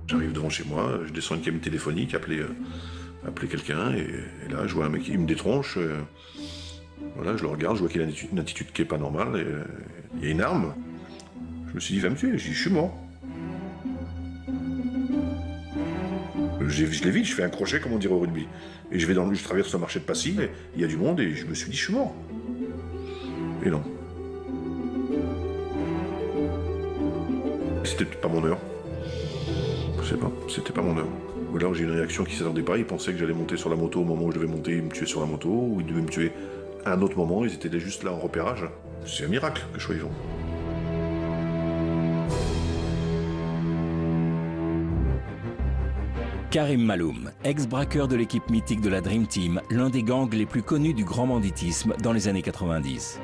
J'arrive devant chez moi, je descends une cabine téléphonique, appeler quelqu'un, et là, je vois un mec qui me détronche. Voilà, je le regarde, je vois qu'il a une attitude qui n'est pas normale, et il y a une arme. Je me suis dit, il va me tuer, je suis mort. Je l'ai vite, je fais un crochet, comme on dirait au rugby. Et je traverse le marché de Passy, et il y a du monde, et je me suis dit, je suis mort. Et non. C'était pas mon heure. Je sais pas, c'était pas mon heure. Ou alors j'ai une réaction qui ne s'attendait pas, ils pensaient que j'allais monter sur la moto au moment où je devais monter, ils me tuaient sur la moto, ou ils devaient me tuer à un autre moment, ils étaient juste là en repérage. C'est un miracle que je sois vivant. Karim Maloum, ex-braqueur de l'équipe mythique de la Dream Team, l'un des gangs les plus connus du grand banditisme dans les années 90.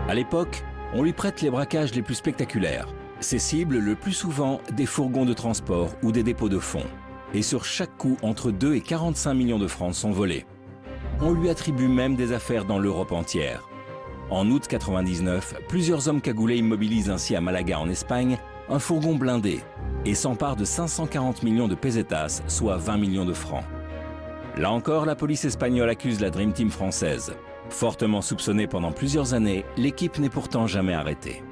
À l'époque, on lui prête les braquages les plus spectaculaires. Ses cibles, le plus souvent, des fourgons de transport ou des dépôts de fonds. Et sur chaque coup, entre 2 et 45 millions de francs sont volés. On lui attribue même des affaires dans l'Europe entière. En août 99, plusieurs hommes cagoulés immobilisent ainsi à Malaga en Espagne un fourgon blindé et s'emparent de 540 millions de pesetas, soit 20 millions de francs. Là encore, la police espagnole accuse la Dream Team française. Fortement soupçonnée pendant plusieurs années, l'équipe n'est pourtant jamais arrêtée.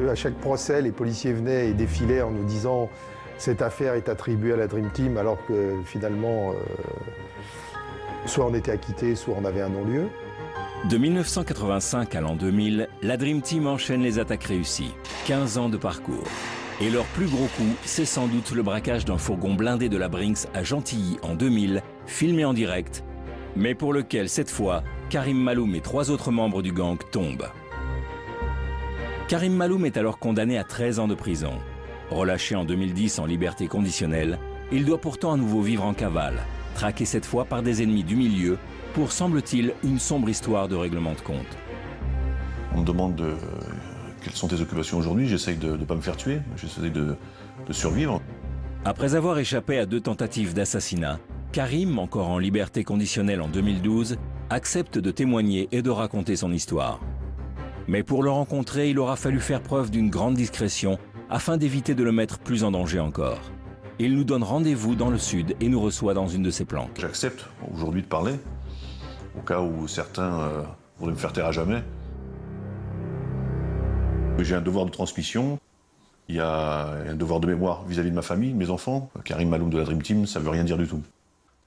À chaque procès, les policiers venaient et défilaient en nous disant « cette affaire est attribuée à la Dream Team » alors que finalement, soit on était acquitté, soit on avait un non-lieu. De 1985 à l'an 2000, la Dream Team enchaîne les attaques réussies. 15 ans de parcours. Et leur plus gros coup, c'est sans doute le braquage d'un fourgon blindé de la Brinks à Gentilly en 2000, filmé en direct, mais pour lequel, cette fois, Karim Maloum et 3 autres membres du gang tombent. Karim Maloum est alors condamné à 13 ans de prison. Relâché en 2010 en liberté conditionnelle, il doit pourtant à nouveau vivre en cavale, traqué cette fois par des ennemis du milieu, pour, semble-t-il, une sombre histoire de règlement de compte. On me demande quelles sont tes occupations aujourd'hui, j'essaye de ne pas me faire tuer, j'essaye de survivre. Après avoir échappé à 2 tentatives d'assassinat, Karim, encore en liberté conditionnelle en 2012, accepte de témoigner et de raconter son histoire. Mais pour le rencontrer, il aura fallu faire preuve d'une grande discrétion afin d'éviter de le mettre plus en danger encore. Il nous donne rendez-vous dans le sud et nous reçoit dans une de ses planques. J'accepte aujourd'hui de parler, au cas où certains voudraient me faire taire à jamais. J'ai un devoir de transmission, il y a un devoir de mémoire vis-à-vis de ma famille, de mes enfants. Karim Maloum de la Dream Team, ça ne veut rien dire du tout.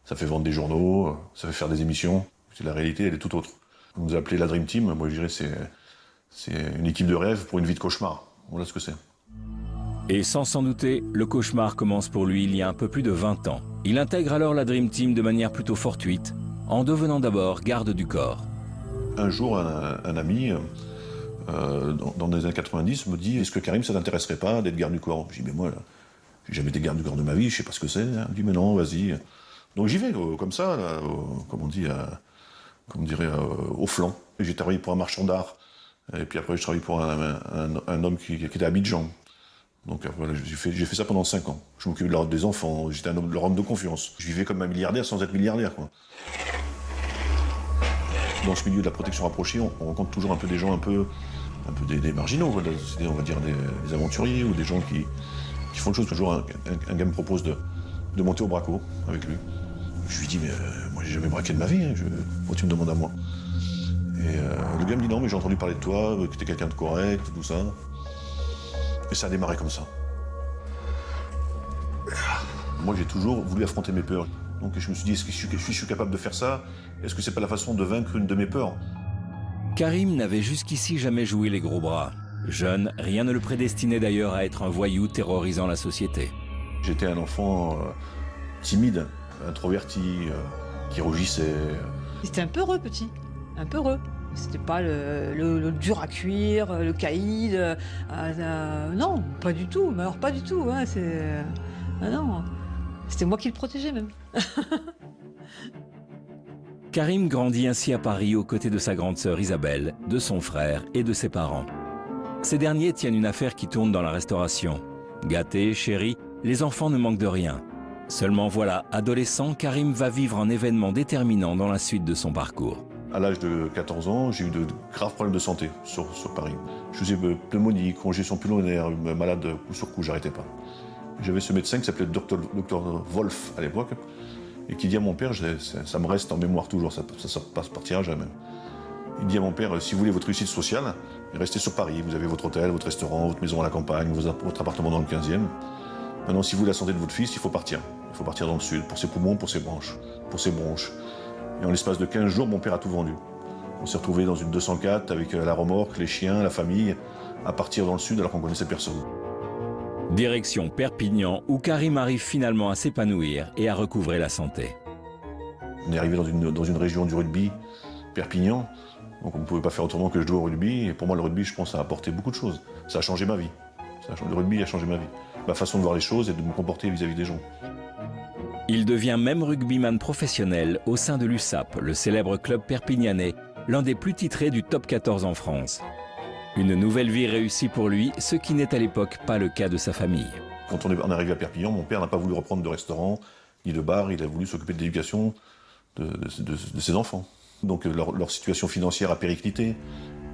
Ça fait vendre des journaux, ça fait faire des émissions. La réalité, elle est tout autre. Vous nous appelez la Dream Team, moi je dirais c'est une équipe de rêve pour une vie de cauchemar. Voilà ce que c'est. Et sans s'en douter, le cauchemar commence pour lui il y a un peu plus de 20 ans. Il intègre alors la Dream Team de manière plutôt fortuite, en devenant d'abord garde du corps. Un jour, un ami, dans les années 90, me dit « Est-ce que Karim, ça t'intéresserait pas d'être garde du corps ?» Je dis « Mais moi, j'ai jamais été garde du corps de ma vie, je sais pas ce que c'est. » Il me dit « Mais non, vas-y. » Donc j'y vais, comme ça, là, comme on dit, comme on dirait, au flanc. J'ai travaillé pour un marchand d'art, et puis après je travaille pour un homme qui était à Abidjan. Donc voilà, j'ai fait ça pendant 5 ans. Je m'occupais des enfants, j'étais leur homme de confiance. Je vivais comme un milliardaire sans être milliardaire, quoi. Dans ce milieu de la protection rapprochée, on rencontre toujours un peu des gens des marginaux, voilà. On va dire des aventuriers ou des gens qui font le chose. Toujours un gars me propose de monter au braco avec lui. Je lui dis, mais moi j'ai jamais braqué de ma vie, hein, pourquoi tu me demandes à moi? Et le gars me dit, non, mais j'ai entendu parler de toi, que t'es quelqu'un de correct, tout ça. Et ça a démarré comme ça. Moi j'ai toujours voulu affronter mes peurs. Donc je me suis dit, est-ce que je suis capable de faire ça? Est-ce que c'est pas la façon de vaincre une de mes peurs? Karim n'avait jusqu'ici jamais joué les gros bras. Jeune, rien ne le prédestinait d'ailleurs à être un voyou terrorisant la société. J'étais un enfant timide, introverti, qui rougissait. C'était un peu heureux, petit. Un peu heureux. C'était pas le dur à cuire, le caïd. Non, pas du tout. Mais alors, pas du tout. Hein, non. C'était moi qui le protégeais, même. Karim grandit ainsi à Paris aux côtés de sa grande sœur Isabelle, de son frère et de ses parents. Ces derniers tiennent une affaire qui tourne dans la restauration. Gâtés, chéris, les enfants ne manquent de rien. Seulement voilà, adolescent, Karim va vivre un événement déterminant dans la suite de son parcours. À l'âge de 14 ans, j'ai eu de graves problèmes de santé sur Paris. Je faisais pneumonie, congestion pulmonaire, malade coup sur coup, j'arrêtais pas. J'avais ce médecin qui s'appelait Dr Wolf à l'époque, et qui dit à mon père, ça me reste en mémoire toujours, ça partira jamais. Il dit à mon père, si vous voulez votre réussite sociale, restez sur Paris, vous avez votre hôtel, votre restaurant, votre maison à la campagne, votre appartement dans le 15e. Maintenant, si vous voulez la santé de votre fils, il faut partir. Il faut partir dans le sud, pour ses poumons, pour ses bronches. Et en l'espace de 15 jours, mon père a tout vendu. On s'est retrouvés dans une 204 avec la remorque, les chiens, la famille, à partir dans le sud alors qu'on connaissait personne. Direction Perpignan, où Karim arrive finalement à s'épanouir et à recouvrer la santé. On est arrivé dans une région du rugby, Perpignan, donc on ne pouvait pas faire autrement que je joue au rugby. Et pour moi, le rugby, je pense, a apporté beaucoup de choses. Ça a changé ma vie. Le rugby a changé ma vie. Ma façon de voir les choses et de me comporter vis-à-vis des gens. Il devient même rugbyman professionnel au sein de l'USAP, le célèbre club perpignanais, l'un des plus titrés du top 14 en France. Une nouvelle vie réussie pour lui, ce qui n'est à l'époque pas le cas de sa famille. Quand on est arrivé à Perpignan, mon père n'a pas voulu reprendre de restaurant ni de bar, il a voulu s'occuper de l'éducation de ses enfants. Donc leur situation financière a périclité.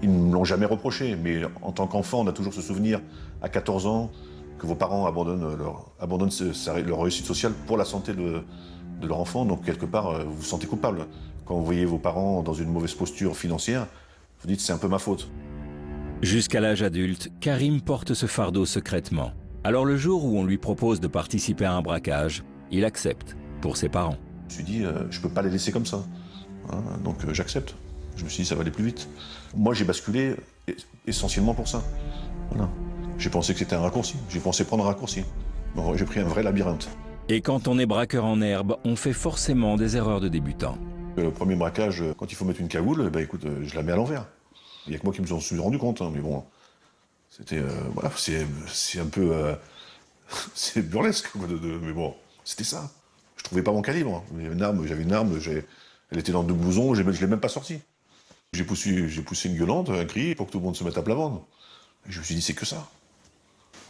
Ils ne me l'ont jamais reproché, mais en tant qu'enfant, on a toujours ce souvenir, à 14 ans, que vos parents abandonnent leur réussite sociale pour la santé de leur enfant. Donc quelque part, vous vous sentez coupable. Quand vous voyez vos parents dans une mauvaise posture financière, vous dites c'est un peu ma faute. Jusqu'à l'âge adulte, Karim porte ce fardeau secrètement. Alors le jour où on lui propose de participer à un braquage, il accepte, pour ses parents. Je me suis dit, je ne peux pas les laisser comme ça. Hein, donc j'accepte. Je me suis dit, ça va aller plus vite. Moi, j'ai basculé essentiellement pour ça. Voilà. J'ai pensé que c'était un raccourci. J'ai pensé prendre un raccourci. Bon, j'ai pris un vrai labyrinthe. Et quand on est braqueur en herbe, on fait forcément des erreurs de débutant. Le premier braquage, quand il faut mettre une cagoule, bah, écoute, je la mets à l'envers. Il n'y a que moi qui me suis rendu compte, hein, mais bon, c'était, voilà, c'est un peu, c'est burlesque, mais bon, c'était ça. Je trouvais pas mon calibre. J'avais une arme, elle était dans 2 blousons, je l'ai même pas sortie. J'ai poussé une gueulante, un cri, pour que tout le monde se mette à plat ventre. Et je me suis dit, c'est que ça.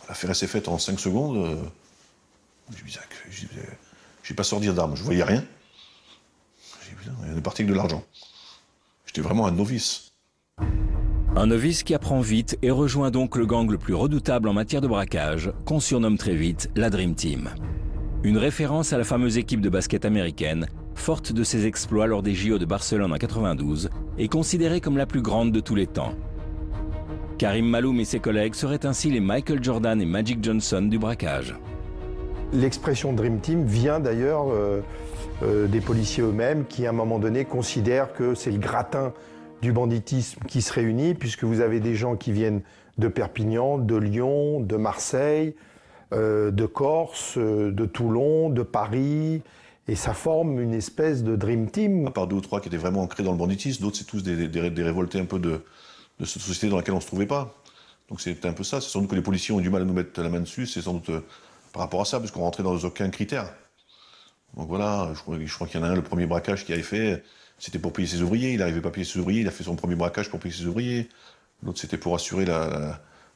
L'affaire s'est faite en 5 secondes. J'ai pas sorti d'arme, je voyais rien. J'ai dit, putain, on est parti avec de l'argent. J'étais vraiment un novice. Un novice qui apprend vite et rejoint donc le gang le plus redoutable en matière de braquage, qu'on surnomme très vite la Dream Team. Une référence à la fameuse équipe de basket américaine, forte de ses exploits lors des JO de Barcelone en 92, et considérée comme la plus grande de tous les temps. Karim Maloum et ses collègues seraient ainsi les Michael Jordan et Magic Johnson du braquage. L'expression Dream Team vient d'ailleurs des policiers eux-mêmes qui, à un moment donné, considèrent que c'est le gratin du banditisme qui se réunit, puisque vous avez des gens qui viennent de Perpignan, de Lyon, de Marseille, de Corse, de Toulon, de Paris, et ça forme une espèce de Dream Team. À part 2 ou 3 qui étaient vraiment ancrés dans le banditisme, d'autres c'est tous des révoltés un peu de cette société dans laquelle on ne se trouvait pas. Donc c'est un peu ça, c'est sans doute que les policiers ont du mal à nous mettre la main dessus, c'est sans doute par rapport à ça, parce qu'on rentrait dans aucun critère. Donc voilà, je crois qu'il y en a un, le premier braquage qu'il avait fait, c'était pour payer ses ouvriers, il n'arrivait pas à payer ses ouvriers, il a fait son premier braquage pour payer ses ouvriers. L'autre c'était pour assurer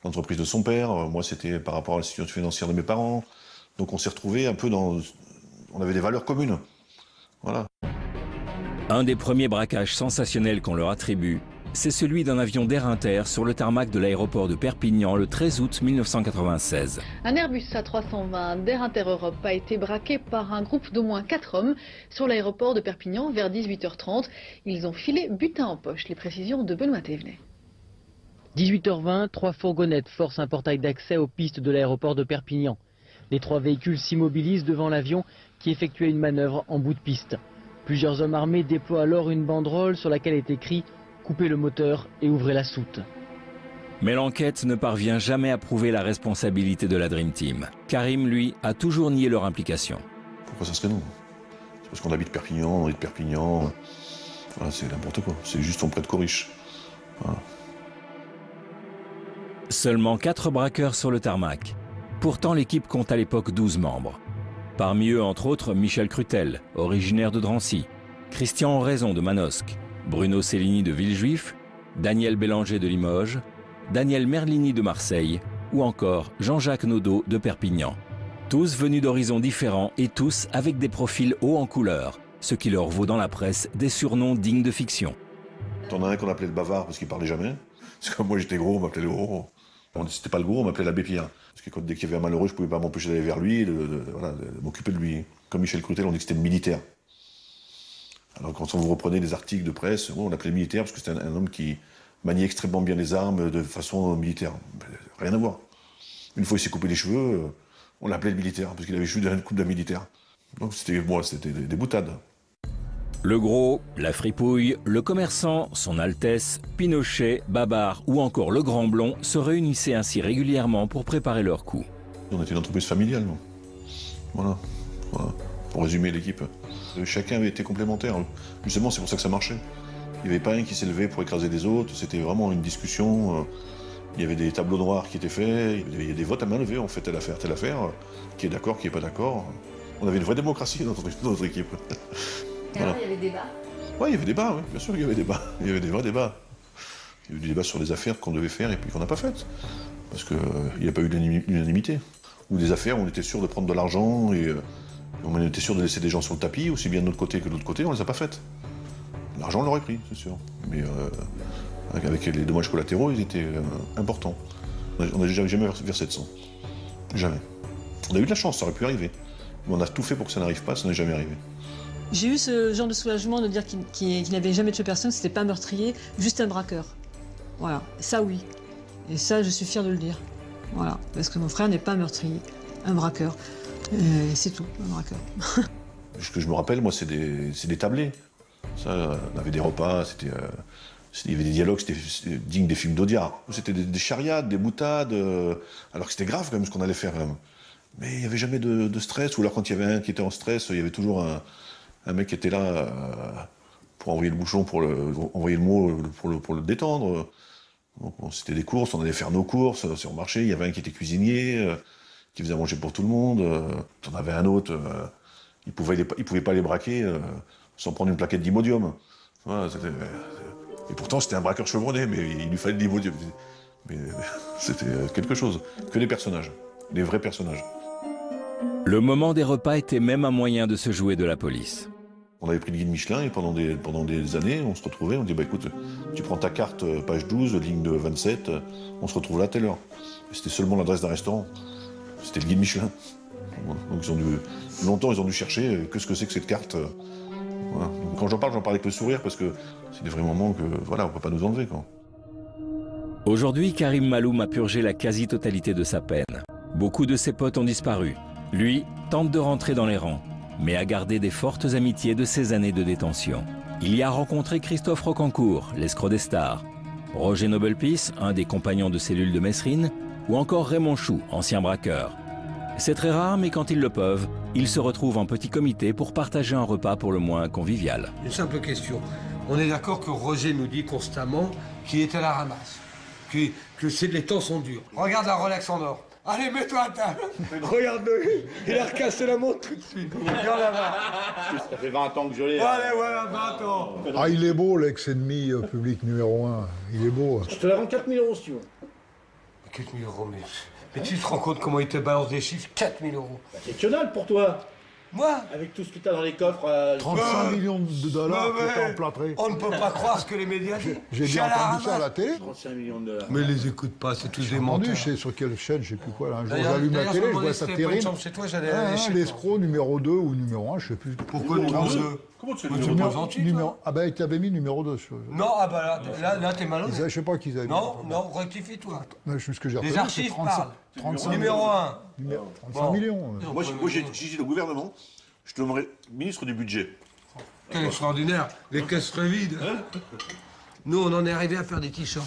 l'entreprise de son père, moi c'était par rapport à la situation financière de mes parents. Donc on s'est retrouvés un peu dans... On avait des valeurs communes. Voilà. Un des premiers braquages sensationnels qu'on leur attribue, c'est celui d'un avion d'Air Inter sur le tarmac de l'aéroport de Perpignan le 13 août 1996. Un Airbus A320 d'Air Inter Europe a été braqué par un groupe d'au moins 4 hommes sur l'aéroport de Perpignan vers 18h30. Ils ont filé butin en poche. Les précisions de Benoît Thévenet. 18h20, 3 fourgonnettes forcent un portail d'accès aux pistes de l'aéroport de Perpignan. Les 3 véhicules s'immobilisent devant l'avion qui effectuait une manœuvre en bout de piste. Plusieurs hommes armés déploient alors une banderole sur laquelle est écrit « Coupez le moteur et ouvrez la soute ». Mais l'enquête ne parvient jamais à prouver la responsabilité de la Dream Team. Karim, lui, a toujours nié leur implication. Pourquoi ça serait nous? C'est parce qu'on habite Perpignan, on est de Perpignan. Voilà, c'est n'importe quoi, c'est juste on prête Coriche. Voilà. Seulement 4 braqueurs sur le tarmac. Pourtant, l'équipe compte à l'époque 12 membres. Parmi eux, entre autres, Michel Crutel, originaire de Drancy, Christian Oraison de Manosque, Bruno Cellini de Villejuif, Daniel Bélanger de Limoges, Daniel Merlini de Marseille ou encore Jean-Jacques Naudot de Perpignan. Tous venus d'horizons différents et tous avec des profils hauts en couleur, ce qui leur vaut dans la presse des surnoms dignes de fiction. T'en as un qu'on appelait le bavard parce qu'il parlait jamais. Parce que moi j'étais gros, on m'appelait le gros. C'était pas le gros, on m'appelait l'abbé Pierre. Parce que dès qu'il y avait un malheureux, je ne pouvais pas m'empêcher d'aller vers lui, de m'occuper de lui. Comme Michel Cloutel, on dit que c'était le militaire. Alors quand on vous reprenait des articles de presse, on l'appelait militaire parce que c'était un homme qui maniait extrêmement bien les armes de façon militaire. Rien à voir. Une fois il s'est coupé les cheveux, on l'appelait le militaire parce qu'il avait les cheveux d'une coupe d'un militaire. Donc c'était des boutades. Le gros, la fripouille, le commerçant, son Altesse, Pinochet, Babar ou encore le Grand Blond se réunissaient ainsi régulièrement pour préparer leur coup. On était une entreprise familiale. Voilà. Pour résumer l'équipe. Chacun avait été complémentaire. Justement, c'est pour ça que ça marchait. Il n'y avait pas un qui s'élevait pour écraser les autres. C'était vraiment une discussion. Il y avait des tableaux noirs qui étaient faits. Il y avait des votes à main levée. On fait telle affaire. Qui est d'accord, qui n'est pas d'accord. On avait une vraie démocratie dans notre équipe. Et alors, il y avait débat? Oui, il y avait débat, oui. Bien sûr qu'il y avait débat. Il y avait des vrais débats. Il y a eu des débats sur des affaires qu'on devait faire et puis qu'on n'a pas faites. Parce qu'il n'y a pas eu d'unanimité. Ou des affaires où on était sûr de prendre de l'argent et on était sûr de laisser des gens sur le tapis, aussi bien de notre côté que de l'autre côté, on ne les a pas faites. L'argent, on l'aurait pris, c'est sûr. Mais avec les dommages collatéraux, ils étaient importants. On n'a jamais versé de sang. Jamais. On a eu de la chance, ça aurait pu arriver. Mais on a tout fait pour que ça n'arrive pas, ça n'est jamais arrivé. J'ai eu ce genre de soulagement de dire qu'il n'avait jamais tué personne, que c'était pas un meurtrier, juste un braqueur. Voilà, ça oui. Et ça, je suis fière de le dire. Voilà, parce que mon frère n'est pas un meurtrier, un braqueur. Et c'est tout, un braqueur. Ce que je me rappelle, moi, c'est des tablés. Ça, on avait des repas, il y avait des dialogues, c'était digne des films d'Audiard. C'était des charriades, des boutades, alors que c'était grave quand même ce qu'on allait faire. Mais il n'y avait jamais de stress, ou alors quand il y avait un qui était en stress, il y avait toujours un mec qui était là pour envoyer le bouchon, envoyer le mot pour le détendre. C'était des courses, on allait faire nos courses sur le marché, il y avait un qui était cuisinier, qui faisait à manger pour tout le monde. On avait un autre, il pouvait pas les braquer sans prendre une plaquette d'Imodium. Voilà, et pourtant c'était un braqueur chevronné, mais il lui fallait de l'Imodium. Mais c'était quelque chose, que des personnages, des vrais personnages. Le moment des repas était même un moyen de se jouer de la police. On avait pris le guide Michelin et pendant des années, on se retrouvait, on dit bah écoute, tu prends ta carte page 12, ligne de 27, on se retrouve là à telle heure. C'était seulement l'adresse d'un restaurant. C'était le guide Michelin. Donc longtemps ils ont dû chercher qu'est-ce que c'est que cette carte. Voilà. Quand j'en parle avec le sourire parce que c'est des vrais moments que voilà, on peut pas nous enlever quoi. Aujourd'hui, Karim Maloum a purgé la quasi-totalité de sa peine. Beaucoup de ses potes ont disparu. Lui tente de rentrer dans les rangs, mais a gardé des fortes amitiés de ses années de détention. Il y a rencontré Christophe Rocancourt, l'escroc des stars, Roger Nobelpis, un des compagnons de cellule de Messrine, ou encore Raymond Chou, ancien braqueur. C'est très rare, mais quand ils le peuvent, ils se retrouvent en petit comité pour partager un repas pour le moins convivial. Une simple question. On est d'accord que Roger nous dit constamment qu'il est à la ramasse, que les temps sont durs. Regarde la Rolex en or. Allez, mets-toi à table. Regarde-le, il a recassé la montre tout de suite. Regarde là-bas. Ça fait 20 ans que je l'ai. Allez, voilà, 20 ans. Ah, il est beau, l'ex-ennemi public numéro 1. Il est beau. Je te la rends 4 000 € si tu veux. 4 000 €, mais tu te rends compte comment il te balance des chiffres? 4 000 €. Bah, c'est que dalle pour toi. Moi? Avec tout ce que t'as dans les coffres. 35 millions de dollars qui étaient emplâtrés. On ne peut pas croire ce que les médias disent. J'ai bien entendu ça à la télé. 35 millions de dollars. Mais les écoute pas, c'est tous des J'ai menteurs. entendu, je sais sur quelle chaîne, je sais plus quoi. Là. Un jour, j'allume la télé, je vois ça terrible. Chez toi, j'allais aller chez toi. L'escroc numéro 2 ou numéro 1, je sais plus. Pourquoi numéro 2? Comment tu sais Tu me gentil, toi? Ah ben, tu avais mis numéro 2. Non, ah bah là t'es malhonnête. Je sais pas qui ils avaient mis. Non, rectifie-toi. C'est ce que j'ai retenu. Les archives parlent. 35 Numéro 1. 35 millions. Moi j'ai dit le gouvernement, je te nommerai ministre du budget. Quel extraordinaire. Les caisses seraient vides. Nous, on en est arrivé à faire des t-shirts.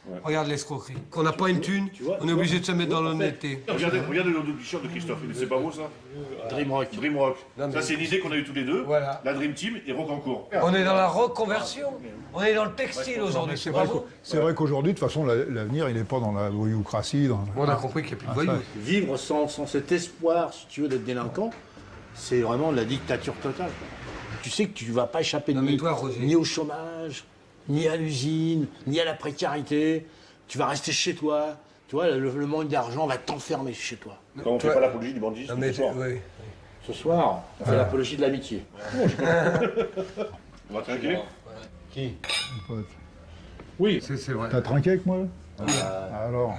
Ouais. Regarde l'escroquerie. Qu'on n'a pas une thune, on est obligé de se mettre dans l'honnêteté. Regardez le nom du t-shirt de Christophe, c'est pas beau ça? Dreamrock. Ça c'est l'idée qu'on a eue tous les deux, voilà. La Dream Team et Rocancourt. On est dans la reconversion, on est dans le textile aujourd'hui, c'est pas beau? C'est vrai qu'aujourd'hui, de toute façon, l'avenir, il n'est pas dans la voyoucratie. On a compris qu'il n'y a plus de voyous. Vivre sans cet espoir, si tu veux, d'être délinquant, c'est vraiment la dictature totale. Tu sais que tu ne vas pas échapper ni au chômage, ni à l'usine, ni à la précarité. Tu vas rester chez toi. Tu vois, le manque d'argent va t'enfermer chez toi. Quand on ne fait pas l'apologie du bandisme ce soir. Oui. Ce soir, on fait l'apologie de l'amitié. On va trinquer. Qui? Pote. Oui. C'est vrai. T'as trinqué avec moi là? Alors,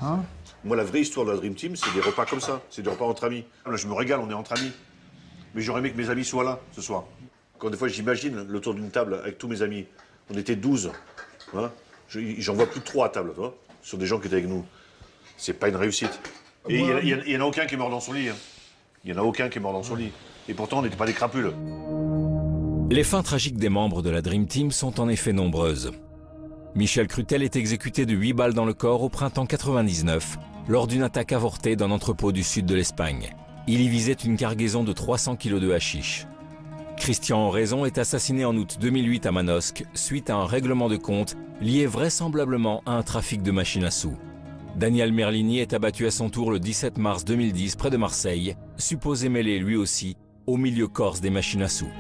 hein? Moi, la vraie histoire de la Dream Team, c'est des repas comme ça. C'est des repas entre amis. Là, je me régale, on est entre amis. Mais j'aurais aimé que mes amis soient là, ce soir. Quand des fois, j'imagine le tour d'une table avec tous mes amis. On était 12. Hein? J'en vois plus de 3 à table, toi, sur des gens qui étaient avec nous. C'est pas une réussite. Et il y en a aucun qui est mort dans son lit. Hein. Il y en a aucun qui est mort dans son lit. Et pourtant, on n'était pas des crapules. Les fins tragiques des membres de la Dream Team sont en effet nombreuses. Michel Crutel est exécuté de 8 balles dans le corps au printemps 99, lors d'une attaque avortée d'un entrepôt du sud de l'Espagne. Il y visait une cargaison de 300 kg de hashish. Christian Oraison est assassiné en août 2008 à Manosque, suite à un règlement de compte lié vraisemblablement à un trafic de machines à sous. Daniel Merlini est abattu à son tour le 17 mars 2010 près de Marseille, supposé mêlé lui aussi au milieu corse des machines à sous.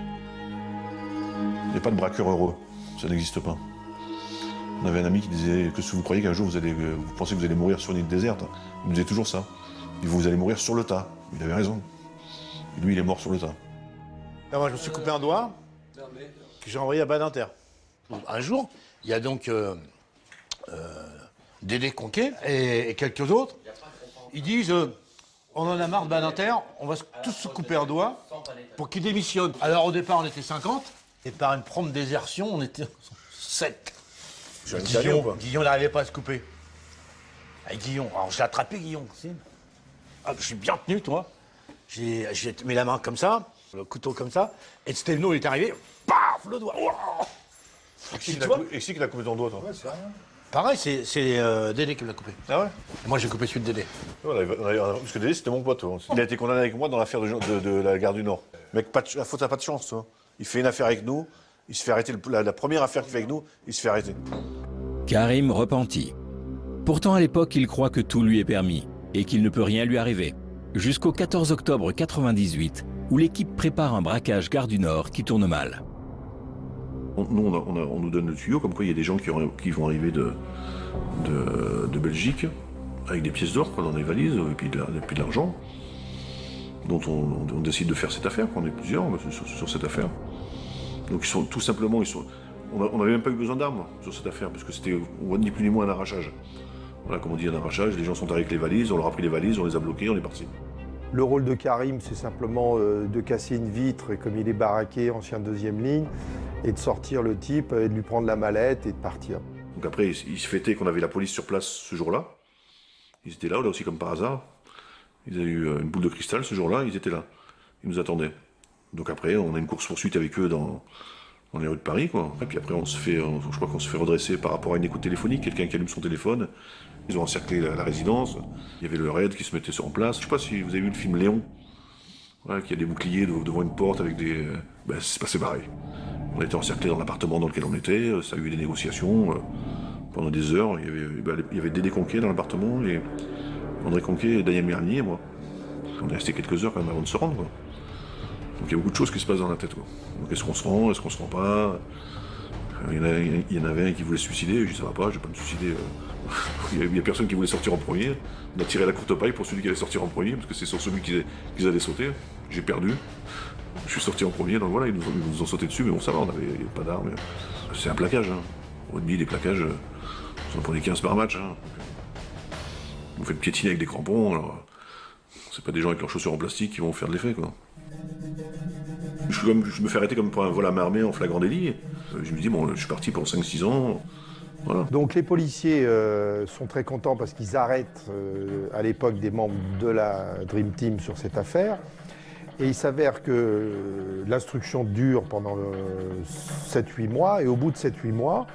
Il n'y a pas de braqueur heureux, ça n'existe pas. On avait un ami qui disait que si vous croyez qu'un jour vous pensez que vous allez mourir sur une île déserte, il nous disait toujours ça. Il dit, vous allez mourir sur le tas. Il avait raison. Et lui, il est mort sur le tas. Non, moi, je me suis coupé un doigt que j'ai envoyé à Badinter. Un jour, il y a donc Dédé Conquet et quelques autres. Ils disent on en a marre de Badinter, on va tous se couper un doigt pour qu'il démissionne. Alors au départ, on était 50, et par une prompte désertion, on était 7. Guillon n'arrivait pas à se couper. Et Guillon, alors j'ai attrapé Guillon. Ah, je suis bien tenu, toi. J'ai mis la main comme ça, le couteau comme ça, et Stelno est arrivé, paf, le doigt. Et c'est qui l'a coupé ton doigt, toi? Ouais, c'est rien. Pareil, c'est Dédé qui me l'a coupé. Ah ouais? Et moi, j'ai coupé celui de Dédé. Parce que Dédé, c'était mon pote. Il a été condamné avec moi dans l'affaire de la gare du Nord. Mec, la faute, t'as pas de chance, toi. Il fait une affaire avec nous, il se fait arrêter. La première affaire qu'il fait avec nous, il se fait arrêter. Karim repenti. Pourtant, à l'époque, il croit que tout lui est permis et qu'il ne peut rien lui arriver. Jusqu'au 14 octobre 98, où l'équipe prépare un braquage gare du Nord qui tourne mal. Nous, on nous donne le tuyau, comme quoi il y a des gens qui vont arriver de Belgique avec des pièces d'or dans les valises et puis de l'argent. Donc on décide de faire cette affaire, on est plusieurs sur cette affaire. Donc tout simplement, on n'avait même pas eu besoin d'armes sur cette affaire, parce que c'était ni plus ni moins un arrachage. Voilà, comme on dit, un arrachage, les gens sont arrivés avec les valises, on leur a pris les valises, on les a bloquées, on est parti. Le rôle de Karim, c'est simplement de casser une vitre, et comme il est baraqué, ancien deuxième ligne, et de sortir le type, et de lui prendre la mallette et de partir. Donc après, il se fêtait qu'on avait la police sur place ce jour-là. Ils étaient là aussi comme par hasard. Ils avaient eu une boule de cristal ce jour-là, ils étaient là. Ils nous attendaient. Donc après, on a une course-poursuite avec eux dans les rues de Paris, quoi. Et puis après, je crois qu'on se fait redresser par rapport à une écoute téléphonique, quelqu'un qui allume son téléphone. Ils ont encerclé la résidence. Il y avait le raid qui se mettait en place. Je sais pas si vous avez vu le film Léon, voilà, qui a des boucliers devant une porte avec des... c'est passé pareil. On a été encerclés dans l'appartement dans lequel on était, ça a eu des négociations pendant des heures. Il y avait Dédé Conquet dans l'appartement, et André Conquet, Daniel Merlini et moi. On est resté quelques heures quand même avant de se rendre, quoi. Donc il y a beaucoup de choses qui se passent dans la tête, quoi. Donc est-ce qu'on se rend, est-ce qu'on se rend pas? Il y en avait un qui voulait se suicider, je dis ça va pas, je vais pas me suicider. Il y a personne qui voulait sortir en premier. On a tiré la courte paille pour celui qui allait sortir en premier, parce que c'est sur celui qu'ils allaient sauter. J'ai perdu. Je suis sorti en premier, donc voilà, ils nous ont sauté dessus, mais bon, ça va, on avait pas d'armes. C'est un plaquage, hein. Au demi, des plaquages, on en prenait 15 par match. Hein. Vous faites piétiner avec des crampons, alors c'est pas des gens avec leurs chaussures en plastique qui vont faire de l'effet, quoi. Je me fais arrêter comme pour un vol à main armée en flagrant délit. Je me dis, bon, je suis parti pour 5-6 ans. Voilà. Donc les policiers sont très contents parce qu'ils arrêtent à l'époque des membres de la Dream Team sur cette affaire. Et il s'avère que l'instruction dure pendant 7-8 mois, et au bout de 7-8 mois,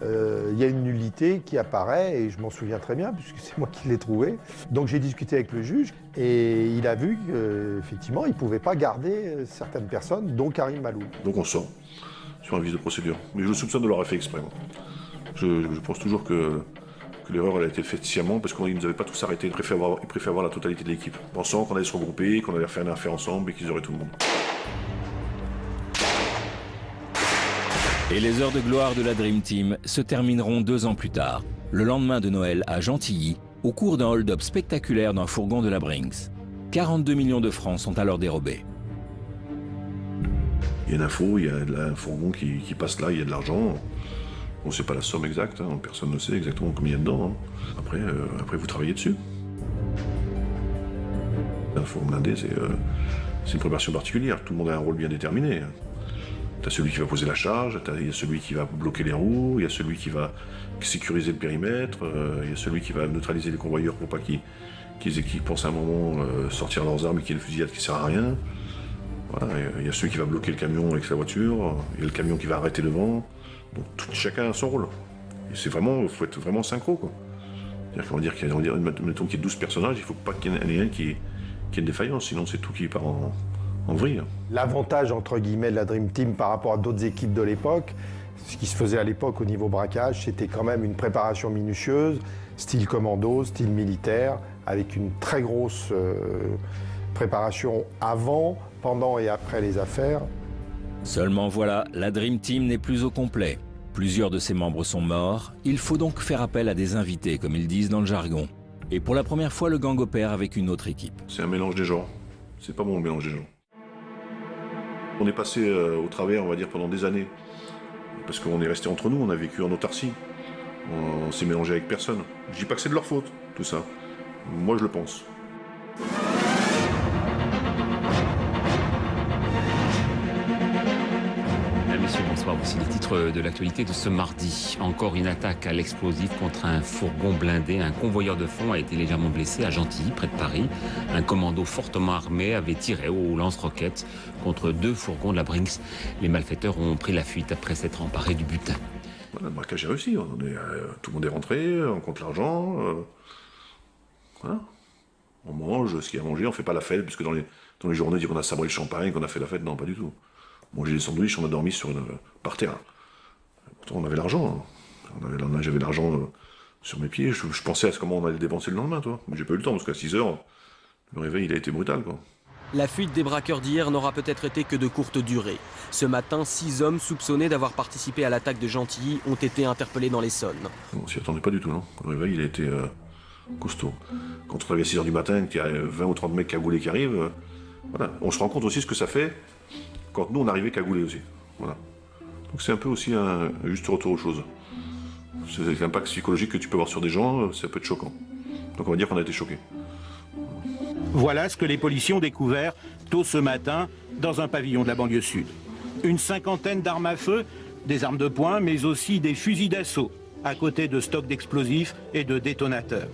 il y a une nullité qui apparaît, et je m'en souviens très bien, puisque c'est moi qui l'ai trouvé. Donc j'ai discuté avec le juge, et il a vu qu'effectivement, il ne pouvait pas garder certaines personnes, dont Karim Malloum. Donc on sort sur un vice de procédure. Mais je le soupçonne de l'avoir fait exprès. Je pense toujours que l'erreur elle a été faite sciemment, parce qu'ils ne nous avaient pas tous arrêtés. Ils préféraient avoir la totalité de l'équipe, pensant qu'on allait se regrouper, qu'on allait faire une affaire ensemble et qu'ils auraient tout le monde. Et les heures de gloire de la Dream Team se termineront 2 ans plus tard, le lendemain de Noël à Gentilly, au cours d'un hold-up spectaculaire d'un fourgon de la Brinks. 42 millions de francs sont alors dérobés. Il y a une info, il y a un fourgon qui passe là, il y a de l'argent. On ne sait pas la somme exacte, hein, personne ne sait exactement combien il y a dedans. Hein. Après, vous travaillez dessus. Un fourgon blindé, c'est une préparation particulière. Tout le monde a un rôle bien déterminé. Tu as celui qui va poser la charge, il y a celui qui va bloquer les roues, il y a celui qui va sécuriser le périmètre, il y a celui qui va neutraliser les convoyeurs pour pas qu'ils pensent à un moment sortir leurs armes et qu'il y ait une fusillade qui ne sert à rien. Voilà, il y a celui qui va bloquer le camion avec sa voiture, il y a le camion qui va arrêter devant. Donc chacun a son rôle. Et c'est vraiment, il faut être vraiment synchro, quoi. C'est-à-dire qu'on va dire qu'il y a, mettons qu'il y ait 12 personnages, il ne faut pas qu'il y en ait un qui ait une défaillance, sinon c'est tout qui part en vrille. L'avantage, entre guillemets, de la Dream Team par rapport à d'autres équipes de l'époque, ce qui se faisait à l'époque au niveau braquage, c'était quand même une préparation minutieuse, style commando, style militaire, avec une très grosse préparation avant, pendant et après les affaires. Seulement voilà, la Dream Team n'est plus au complet. Plusieurs de ses membres sont morts, il faut donc faire appel à des invités, comme ils disent dans le jargon. Et pour la première fois, le gang opère avec une autre équipe. C'est un mélange des genres. C'est pas bon le mélange des genres. On est passé au travers, on va dire, pendant des années. Parce qu'on est resté entre nous, on a vécu en autarcie. On s'est mélangé avec personne. Je dis pas que c'est de leur faute, tout ça. Moi, je le pense. Messieurs, bonsoir. Voici les titres de l'actualité de ce mardi. Encore une attaque à l'explosif contre un fourgon blindé. Un convoyeur de fond a été légèrement blessé à Gentilly, près de Paris. Un commando fortement armé avait tiré au lance-roquettes contre 2 fourgons de la Brinks. Les malfaiteurs ont pris la fuite après s'être emparés du butin. Voilà, le braquage est réussi. Tout le monde est rentré, on compte l'argent. Voilà. On mange ce qu'il y a à manger, on fait pas la fête, puisque dans les journaux, on dit qu'on a sabré le champagne, qu'on a fait la fête. Non, pas du tout. Manger des sandwichs, on a dormi par terre. Pourtant, on avait l'argent. Hein. J'avais l'argent sur mes pieds. Je pensais à comment on allait dépenser le lendemain, toi. Mais j'ai pas eu le temps, parce qu'à 6 h, le réveil, il a été brutal, quoi. La fuite des braqueurs d'hier n'aura peut-être été que de courte durée. Ce matin, 6 hommes soupçonnés d'avoir participé à l'attaque de Gentilly ont été interpellés dans l'Essonne. On s'y attendait pas du tout, non. Le réveil, il a été costaud. Quand on arrive à 6 h du matin, qu'il y a 20 ou 30 mecs cagoulés qui arrivent, voilà. On se rend compte aussi ce que ça fait quand nous, on arrivait cagoulés aussi. Voilà. Donc c'est un peu aussi un juste retour aux choses. C'est l'impact psychologique que tu peux avoir sur des gens, ça peut être choquant. Donc on va dire qu'on a été choqués. Voilà ce que les policiers ont découvert tôt ce matin dans un pavillon de la banlieue sud. Une cinquantaine d'armes à feu, des armes de poing, mais aussi des fusils d'assaut, à côté de stocks d'explosifs et de détonateurs.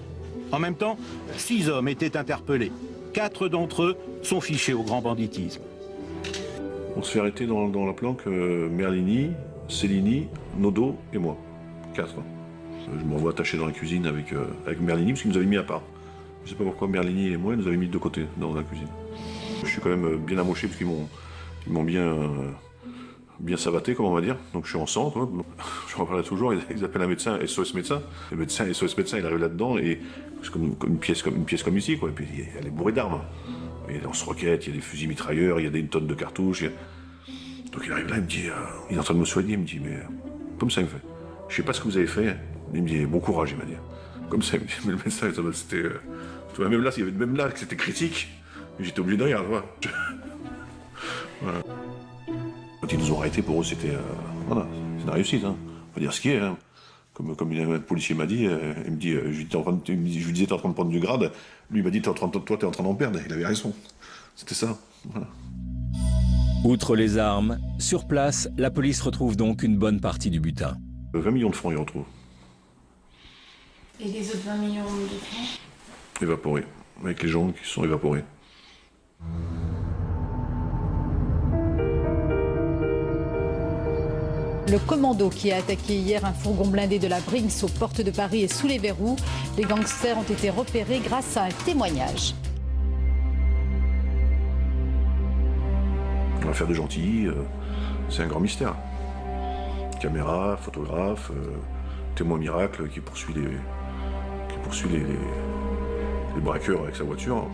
En même temps, 6 hommes étaient interpellés. 4 d'entre eux sont fichés au grand banditisme. On se fait arrêter dans la planque Merlini, Cellini, Nodo et moi. 4. Je me revois attaché dans la cuisine avec Merlini, parce qu'ils nous avaient mis à part. Je ne sais pas pourquoi Merlini et moi, ils nous avaient mis de côté dans la cuisine. Je suis quand même bien amoché, parce qu'ils m'ont bien savaté, comme on va dire. Donc je suis en sang, toi. Je me rappelle toujours, ils appellent un médecin, SOS médecin. Le médecin, SOS médecin, il arrive là-dedans, et c'est comme une pièce comme ici, quoi. Et puis elle est bourrée d'armes. Il y a des lance-roquettes, il y a des fusils mitrailleurs, il y a des tonnes de cartouches. Donc il arrive là, il me dit, il est en train de me soigner, il me dit, mais comme ça, il me fait, je sais pas ce que vous avez fait. Il me dit, bon courage, il m'a dit. Comme ça, il me dit, mais le médecin, c'était, tu vois, même là, il y avait même là que c'était critique, j'étais obligé de rire, tu vois. Voilà. Quand ils nous ont arrêtés, pour eux, c'était, voilà, c'est une réussite, hein. On va dire ce qui est, hein. Comme un policier m'a dit, il me dit, je lui disais, t'es en train de prendre du grade. Lui, il m'a dit, toi, t'es en train d'en perdre. Il avait raison. C'était ça. Voilà. Outre les armes, sur place, la police retrouve donc une bonne partie du butin. 20 millions de francs, ils retrouvent. Et les autres 20 millions de francs? Évaporés. Avec les gens qui sont évaporés. Le commando qui a attaqué hier un fourgon blindé de la Brinks aux portes de Paris est sous les verrous. Les gangsters ont été repérés grâce à un témoignage. L'affaire de Gentilly, c'est un grand mystère. Caméra, photographe, témoin miracle qui poursuit les braqueurs avec sa voiture.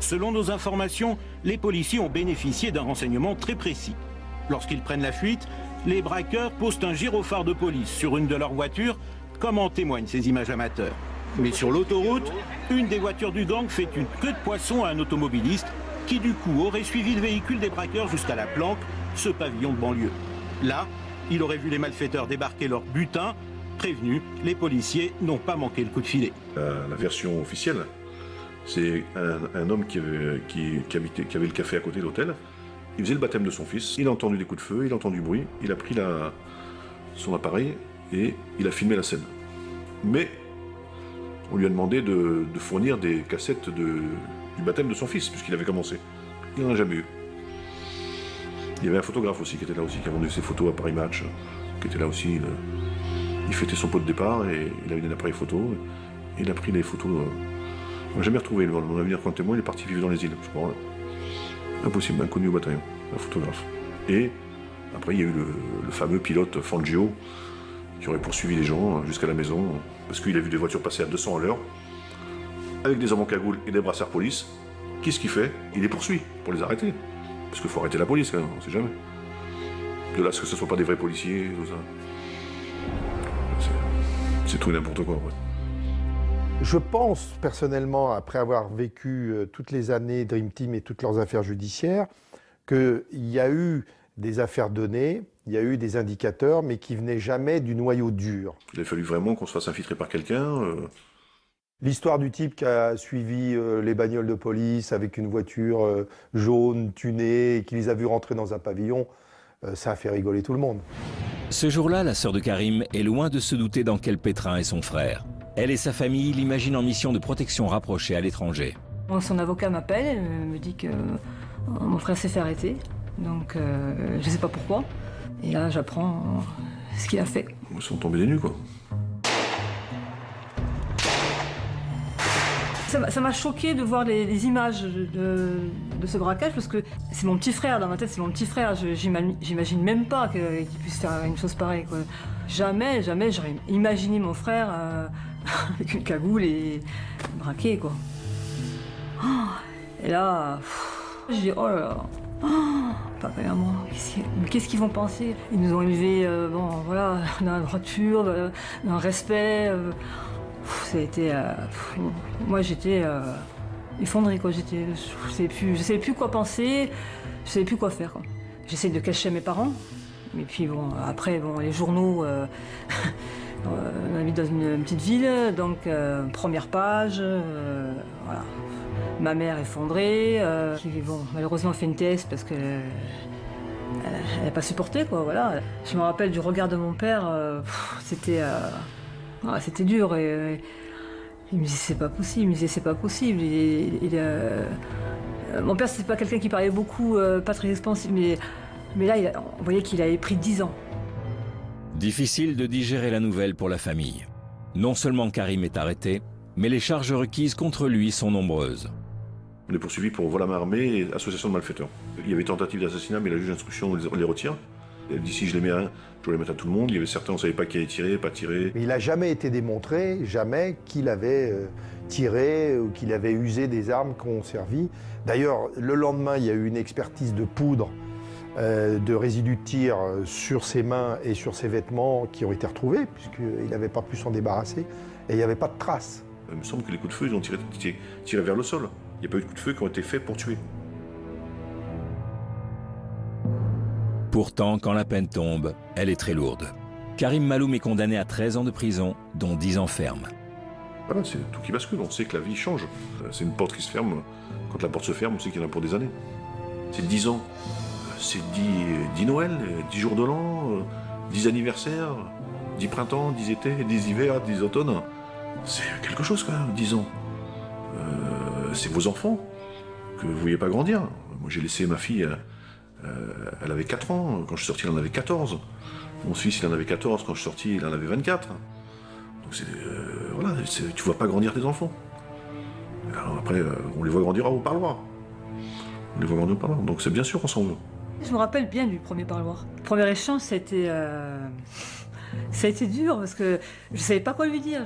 Selon nos informations, les policiers ont bénéficié d'un renseignement très précis. Lorsqu'ils prennent la fuite, les braqueurs posent un gyrophare de police sur une de leurs voitures, comme en témoignent ces images amateurs. Mais sur l'autoroute, une des voitures du gang fait une queue de poisson à un automobiliste qui du coup aurait suivi le véhicule des braqueurs jusqu'à la planque, ce pavillon de banlieue. Là, Il aurait vu les malfaiteurs débarquer leur butin. Prévenus, les policiers n'ont pas manqué le coup de filet. La version officielle, c'est un homme qui avait le café à côté de l'hôtel. Il faisait le baptême de son fils. Il a entendu des coups de feu, il a entendu du bruit. Il a pris son appareil et il a filmé la scène. Mais on lui a demandé de fournir des cassettes du baptême de son fils, puisqu'il avait commencé. Il n'en a jamais eu. Il y avait un photographe aussi qui était là aussi, qui a vendu ses photos à Paris Match, qui était là aussi. Il fêtait son pot de départ et il avait des appareils photo. Et il a pris les photos. On n'a jamais retrouvé mon avenir quand témoin, il est parti vivre dans les îles, je crois. Impossible, inconnu au bataillon, un photographe. Et après, il y a eu le fameux pilote Fangio qui aurait poursuivi les gens jusqu'à la maison parce qu'il a vu des voitures passer à 200 à l'heure avec des hommes en cagoule et des brassards police. Qu'est-ce qu'il fait? Il les poursuit pour les arrêter. Parce qu'il faut arrêter la police quand même, on ne sait jamais. De là à ce que ce ne soit pas des vrais policiers, tout ça. C'est tout et n'importe quoi. Ouais. Je pense personnellement, après avoir vécu toutes les années Dream Team et toutes leurs affaires judiciaires, qu'il y a eu des affaires données, il y a eu des indicateurs, mais qui venaient jamais du noyau dur. Il a fallu vraiment qu'on se fasse infiltrer par quelqu'un. L'histoire du type qui a suivi les bagnoles de police avec une voiture jaune, tunée, et qui les a vus rentrer dans un pavillon, ça a fait rigoler tout le monde. Ce jour-là, la sœur de Karim est loin de se douter dans quel pétrin est son frère. Elle et sa famille l'imaginent en mission de protection rapprochée à l'étranger. Son avocat m'appelle, elle me dit que mon frère s'est fait arrêter. Donc je ne sais pas pourquoi. Et là, j'apprends ce qu'il a fait. Ils sont tombés des nues, quoi. Ça m'a choqué de voir les images de ce braquage parce que c'est mon petit frère, dans ma tête c'est mon petit frère. J'imagine même pas qu'il puisse faire une chose pareille, quoi. Jamais j'aurais imaginé mon frère avec une cagoule et braqué, quoi. Et là, j'ai dit oh là là, papa et maman, qu'est-ce qu'ils vont penser? Ils nous ont élevés, bon voilà, dans la droiture, dans le respect. Ça a été, moi j'étais effondrée, quoi. Je savais plus quoi penser, je savais plus quoi faire, quoi. J'essayais de cacher à mes parents, mais puis bon, après bon, les journaux, on habite dans une petite ville, donc première page, voilà. Ma mère effondrée, qui bon, malheureusement fait une TS parce que elle n'a pas supporté, quoi, voilà. Je me rappelle du regard de mon père, c'était dur et il me disait c'est pas possible, il me disait c'est pas possible. Mon père c'était pas quelqu'un qui parlait beaucoup, pas très expansif, mais là on voyait qu'il avait pris 10 ans. Difficile de digérer la nouvelle pour la famille. Non seulement Karim est arrêté, mais les charges requises contre lui sont nombreuses. On est poursuivi pour vol à main armée et association de malfaiteurs. Il y avait tentative d'assassinat, mais la juge d'instruction les retire. Elle dit si je les mets à un, je dois les mettre à tout le monde. Il y avait certains, on ne savait pas qui allait tirer, pas tirer. Mais il n'a jamais été démontré, jamais, qu'il avait tiré ou qu'il avait usé des armes qui ont servi. D'ailleurs, le lendemain, il y a eu une expertise de poudre, de résidus de tir sur ses mains et sur ses vêtements qui ont été retrouvés, puisqu'il n'avait pas pu s'en débarrasser, et il n'y avait pas de traces. Il me semble que les coups de feu, ils ont tiré vers le sol. Il n'y a pas eu de coups de feu qui ont été faits pour tuer. Pourtant, quand la peine tombe, elle est très lourde. Karim Maloum est condamné à 13 ans de prison, dont 10 ans ferme. Voilà, c'est tout qui bascule. On sait que la vie change. C'est une porte qui se ferme. Quand la porte se ferme, on sait qu'il y en a pour des années. C'est 10 ans. C'est 10 Noël, 10 jours de l'an, 10 anniversaires, 10 printemps, 10 étés, 10 hivers, 10 automnes. C'est quelque chose quand même, 10 ans. C'est vos enfants que vous ne voyez pas grandir. Moi j'ai laissé ma fille, elle avait 4 ans, quand je suis sorti elle en avait 14. Mon fils il en avait 14, quand je suis sorti il en avait 24. Donc voilà, tu ne vois pas grandir tes enfants. Alors après on les voit grandir au parloir. On les voit grandir au parloir, donc c'est bien sûr qu'on s'en veut. Je me rappelle bien du premier parloir. Le premier échange, ça a été dur parce que je ne savais pas quoi lui dire.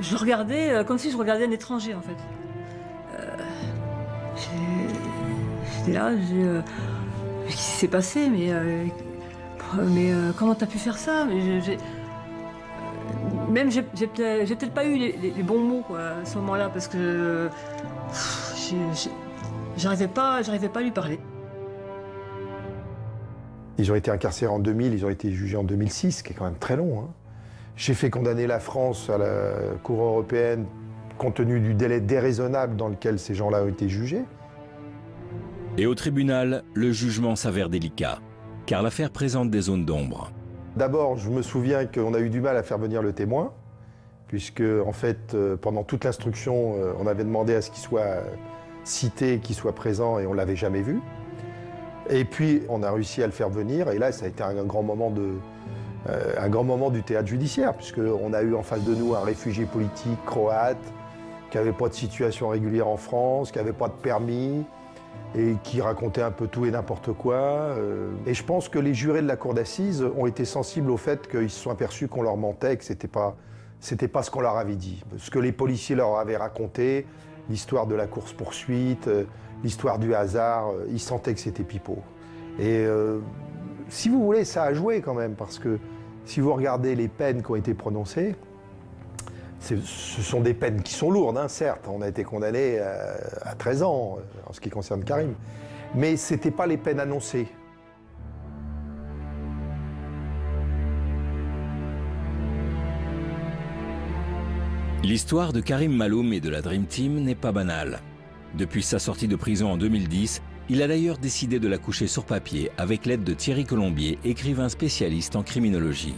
Je le regardais comme si je regardais un étranger, en fait. J'étais là, qu'est-ce qui s'est passé? Mais comment t'as pu faire ça? Même j'ai peut-être pas eu les bons mots, quoi, à ce moment-là, parce que j'arrivais pas à lui parler. Ils ont été incarcérés en 2000, ils ont été jugés en 2006, ce qui est quand même très long. Hein. J'ai fait condamner la France à la Cour européenne compte tenu du délai déraisonnable dans lequel ces gens-là ont été jugés. Et au tribunal, le jugement s'avère délicat, car l'affaire présente des zones d'ombre. D'abord, je me souviens qu'on a eu du mal à faire venir le témoin, puisque en fait, pendant toute l'instruction, on avait demandé à ce qu'il soit cité, qu'il soit présent, et on ne l'avait jamais vu. Et puis, on a réussi à le faire venir, et là, ça a été un grand moment du théâtre judiciaire, puisqu'on a eu en face de nous un réfugié politique croate, qui n'avait pas de situation régulière en France, qui n'avait pas de permis, et qui racontait un peu tout et n'importe quoi. Et je pense que les jurés de la cour d'assises ont été sensibles au fait qu'ils se sont aperçus qu'on leur mentait, que c'était pas ce qu'on leur avait dit. Ce que les policiers leur avaient raconté, l'histoire de la course-poursuite, l'histoire du hasard, ils sentaient que c'était pipeau. Et si vous voulez, ça a joué quand même, parce que si vous regardez les peines qui ont été prononcées, ce sont des peines qui sont lourdes, hein, certes. On a été condamné à 13 ans en ce qui concerne Karim. Mais ce n'étaient pas les peines annoncées. L'histoire de Karim Maloum et de la Dream Team n'est pas banale. Depuis sa sortie de prison en 2010, il a d'ailleurs décidé de la coucher sur papier avec l'aide de Thierry Colombier, écrivain spécialiste en criminologie.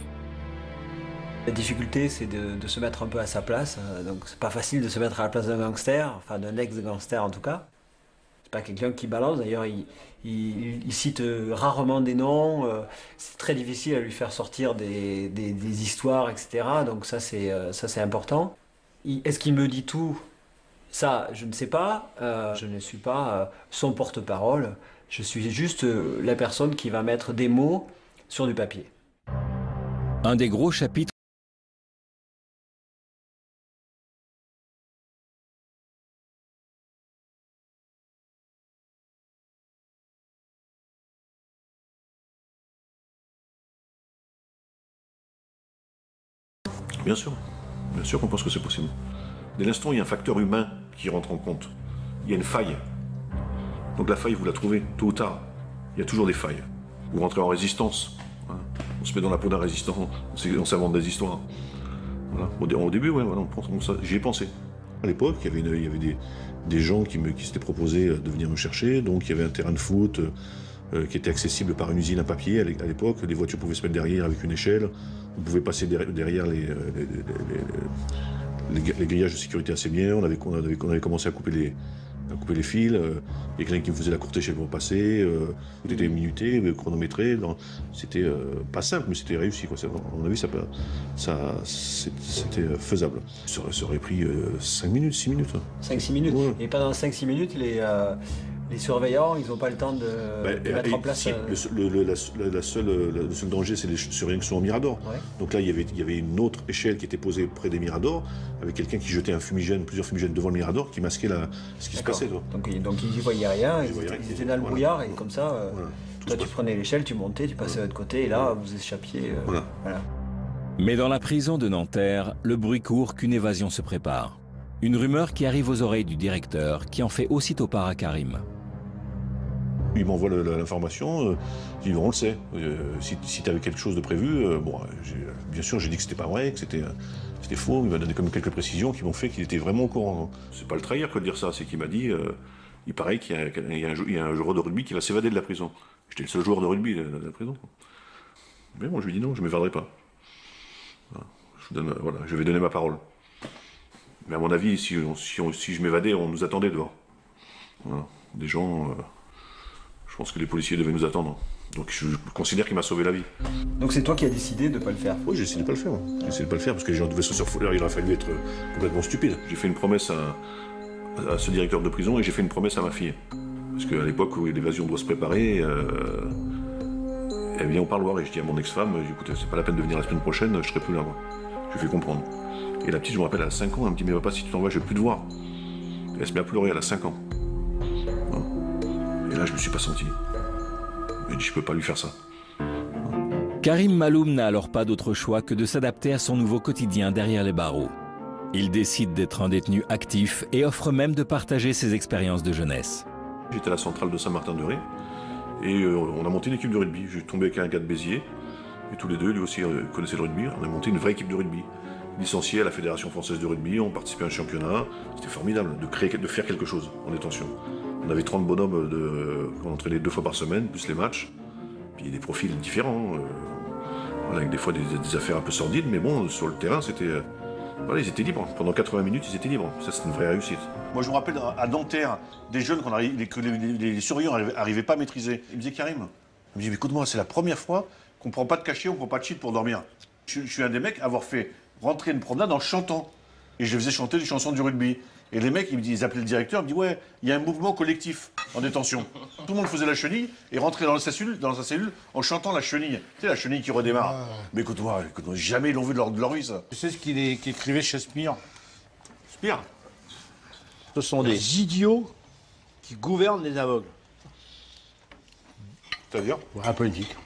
La difficulté, c'est de se mettre un peu à sa place. Donc, c'est pas facile de se mettre à la place d'un gangster, enfin d'un ex-gangster en tout cas. C'est pas quelqu'un qui balance. D'ailleurs, il cite rarement des noms. C'est très difficile à lui faire sortir des histoires, etc. Donc ça, c'est important. Est-ce qu'il me dit tout? Ça, je ne sais pas. Je ne suis pas son porte-parole. Je suis juste la personne qui va mettre des mots sur du papier. Un des gros chapitres Bien sûr qu'on pense que c'est possible. Dès l'instant où il y a un facteur humain qui rentre en compte, il y a une faille. Donc la faille, vous la trouvez tôt ou tard. Il y a toujours des failles. Vous rentrez en résistance. Hein. On se met dans la peau d'un résistant, on s'invente des histoires. Voilà. Au début, ouais, voilà, j'y ai pensé. À l'époque, il y avait des gens qui s'étaient proposés de venir me chercher. Donc il y avait un terrain de foot qui était accessible par une usine à papier à l'époque. Les voitures pouvaient se mettre derrière avec une échelle. On pouvait passer derrière les grillages de sécurité assez bien. On avait commencé à couper les fils. Il y a quelqu'un qui me faisait la courte échelle pour passer. Tout était minuté, chronométré. C'était pas simple, mais c'était réussi, quoi. À mon avis, c'était faisable. Ça aurait pris 5 minutes, 6 minutes. 5-6 minutes. Ouais. Et pendant 5-6 minutes, les surveillants, ils n'ont pas le temps de mettre en place... Le seul danger, c'est les surveillants qui sont au Mirador. Ouais. Donc là, il y avait une autre échelle qui était posée près des Miradors, avec quelqu'un qui jetait plusieurs fumigènes devant le Mirador, qui masquait ce qui se passait. Donc ils n'y voyaient rien, ils étaient dans le brouillard, et comme ça, toi tu prenais l'échelle, tu montais, tu passais de l'autre côté, et là, vous échappiez. Voilà. Mais dans la prison de Nanterre, le bruit court qu'une évasion se prépare. Une rumeur qui arrive aux oreilles du directeur, qui en fait aussitôt part à Karim. Il m'envoie l'information, il dit on le sait, si tu avais quelque chose de prévu, bien sûr j'ai dit que c'était pas vrai, que c'était faux, il m'a donné comme quelques précisions qui m'ont fait qu'il était vraiment au courant. C'est pas le trahir que de dire ça, c'est qu'il m'a dit, il paraît qu'il y a un joueur de rugby qui va s'évader de la prison. J'étais le seul joueur de rugby de la prison. Mais bon, je lui dis non, je ne m'évaderai pas. Voilà, je vais donner ma parole. Mais à mon avis, si je m'évadais, on nous attendait dehors. Voilà. Des gens... je pense que les policiers devaient nous attendre. Donc je considère qu'il m'a sauvé la vie. Donc c'est toi qui as décidé de ne pas le faire? Oui, j'ai décidé de ne pas le faire. J'ai décidé de ne pas le faire parce que les gens devaient se surfouler. Il aurait fallu être complètement stupide. J'ai fait une promesse à ce directeur de prison et j'ai fait une promesse à ma fille. Parce qu'à l'époque où l'évasion doit se préparer, elle vient au parloir et je dis à mon ex-femme, écoute, c'est pas la peine de venir la semaine prochaine, je serai plus là. Moi. Je lui fais comprendre. Et la petite, je me rappelle, elle a 5 ans, elle me dit, mais papa, si tu t'en vas, je vais plus te voir. Et elle se met à pleurer, elle a 5 ans. Et là, je me suis pas senti. Je dis, je peux pas lui faire ça. Karim Maloum n'a alors pas d'autre choix que de s'adapter à son nouveau quotidien derrière les barreaux. Il décide d'être un détenu actif et offre même de partager ses expériences de jeunesse. J'étais à la centrale de Saint-Martin-de-Ré Et on a monté une équipe de rugby. J'ai tombé avec un gars de Béziers, et tous les deux, lui aussi, connaissaient le rugby. On a monté une vraie équipe de rugby. Licencié à la Fédération Française de Rugby, on participait à un championnat. C'était formidable de faire quelque chose en détention. On avait 30 bonhommes qu'on entraînait 2 fois par semaine, plus les matchs. Puis des profils différents, voilà, avec des fois des affaires un peu sordides, mais bon, sur le terrain, c'était... voilà, ils étaient libres. Pendant 80 minutes, ils étaient libres. Ça, c'était une vraie réussite. Moi, je me rappelle à Nanterre, des jeunes que les surveillants n'arrivaient pas à maîtriser. Ils me disaient, Karim, il me dit, écoute-moi, c'est la première fois qu'on ne prend pas de cachet, on ne prend pas de shit pour dormir. Je suis un des mecs à avoir fait rentrer une promenade en chantant. Et je les faisais chanter des chansons du rugby. Et les mecs, ils appelaient le directeur, ils me disaient, ouais, il y a un mouvement collectif en détention. Tout le monde faisait la chenille et rentrait dans sa cellule en chantant la chenille. Tu sais, la chenille qui redémarre. Mais écoute-moi, jamais ils l'ont vu de leur vie, ça. Tu sais ce qu'il écrivait Shakespeare? Spire. Ce sont des idiots qui gouvernent les aveugles. C'est-à-dire? La politique.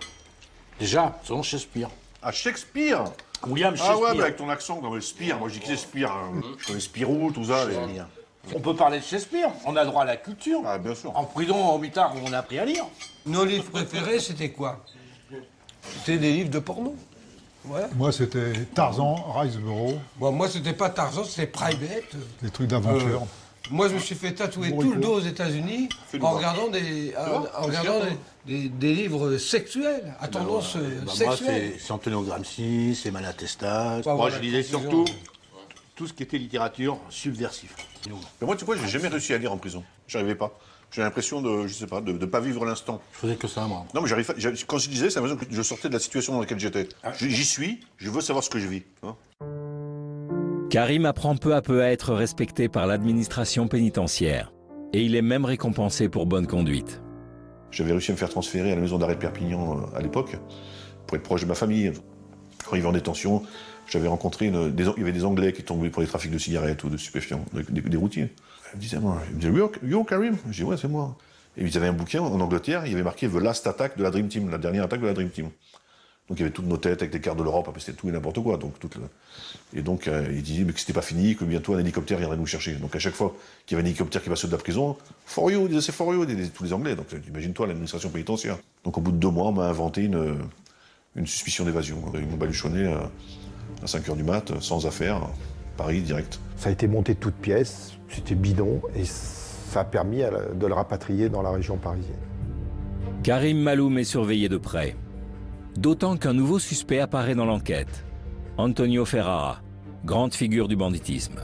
Déjà, selon Shakespeare. Ah, Shakespeare? William Shakespeare. Ah ouais, mais avec ton accent, comme Spire. Moi, j'ai qui c'est Spire? Je connais Spirou, tout ça. On peut parler de Shakespeare, on a droit à la culture. Ah, bien sûr. En prison, au mitard, on a appris à lire. Nos livres préférés, c'était quoi? C'était des livres de porno. Ouais. Moi, c'était Tarzan, Riceboro. Bon, moi, c'était pas Tarzan, c'était Private. Des trucs d'aventure. Moi, je me suis fait tatouer tout le dos aux États-Unis en regardant des livres sexuels, à tendance sexuelle. Moi, c'est Antonio Gramsci, c'est Malatesta. Moi, Moi, je lisais surtout tout ce qui était littérature subversive. Mais moi, tu vois, j'ai jamais réussi à lire en prison. J'arrivais pas. J'ai l'impression de, je sais pas, de pas vivre l'instant. Je faisais que ça, moi. Non, mais quand je lisais, c'est l'impression que je sortais de la situation dans laquelle j'étais. J'y suis, je veux savoir ce que je vis. Hein. Karim apprend peu à peu à être respecté par l'administration pénitentiaire. Et il est même récompensé pour bonne conduite. J'avais réussi à me faire transférer à la maison d'arrêt de Perpignan à l'époque, pour être proche de ma famille. Quand il était en détention, j'avais rencontré, il y avait des Anglais qui tombaient pour les trafics de cigarettes ou de stupéfiants, des routiers. Ils me disaient, yo Karim? Je dis, ouais, c'est moi. Et ils avaient un bouquin en Angleterre, il y avait marqué The Last Attack de la Dream Team, la dernière attaque de la Dream Team. Donc il y avait toutes nos têtes avec les cartes de l'Europe, c'était tout et n'importe quoi. Et donc il disait mais que c'était pas fini, que bientôt un hélicoptère viendrait nous chercher. Donc à chaque fois qu'il y avait un hélicoptère qui passait de la prison, for you, c'est for you, tous les Anglais. Donc imagine-toi l'administration pénitentiaire. Donc au bout de 2 mois, on m'a inventé une suspicion d'évasion. Ils m'ont baluchonné à 5h du mat, sans affaires, Paris direct. Ça a été monté de toutes pièces, c'était bidon, et ça a permis de le rapatrier dans la région parisienne. Karim Maloum est surveillé de près. D'autant qu'un nouveau suspect apparaît dans l'enquête. Antonio Ferrara, grande figure du banditisme.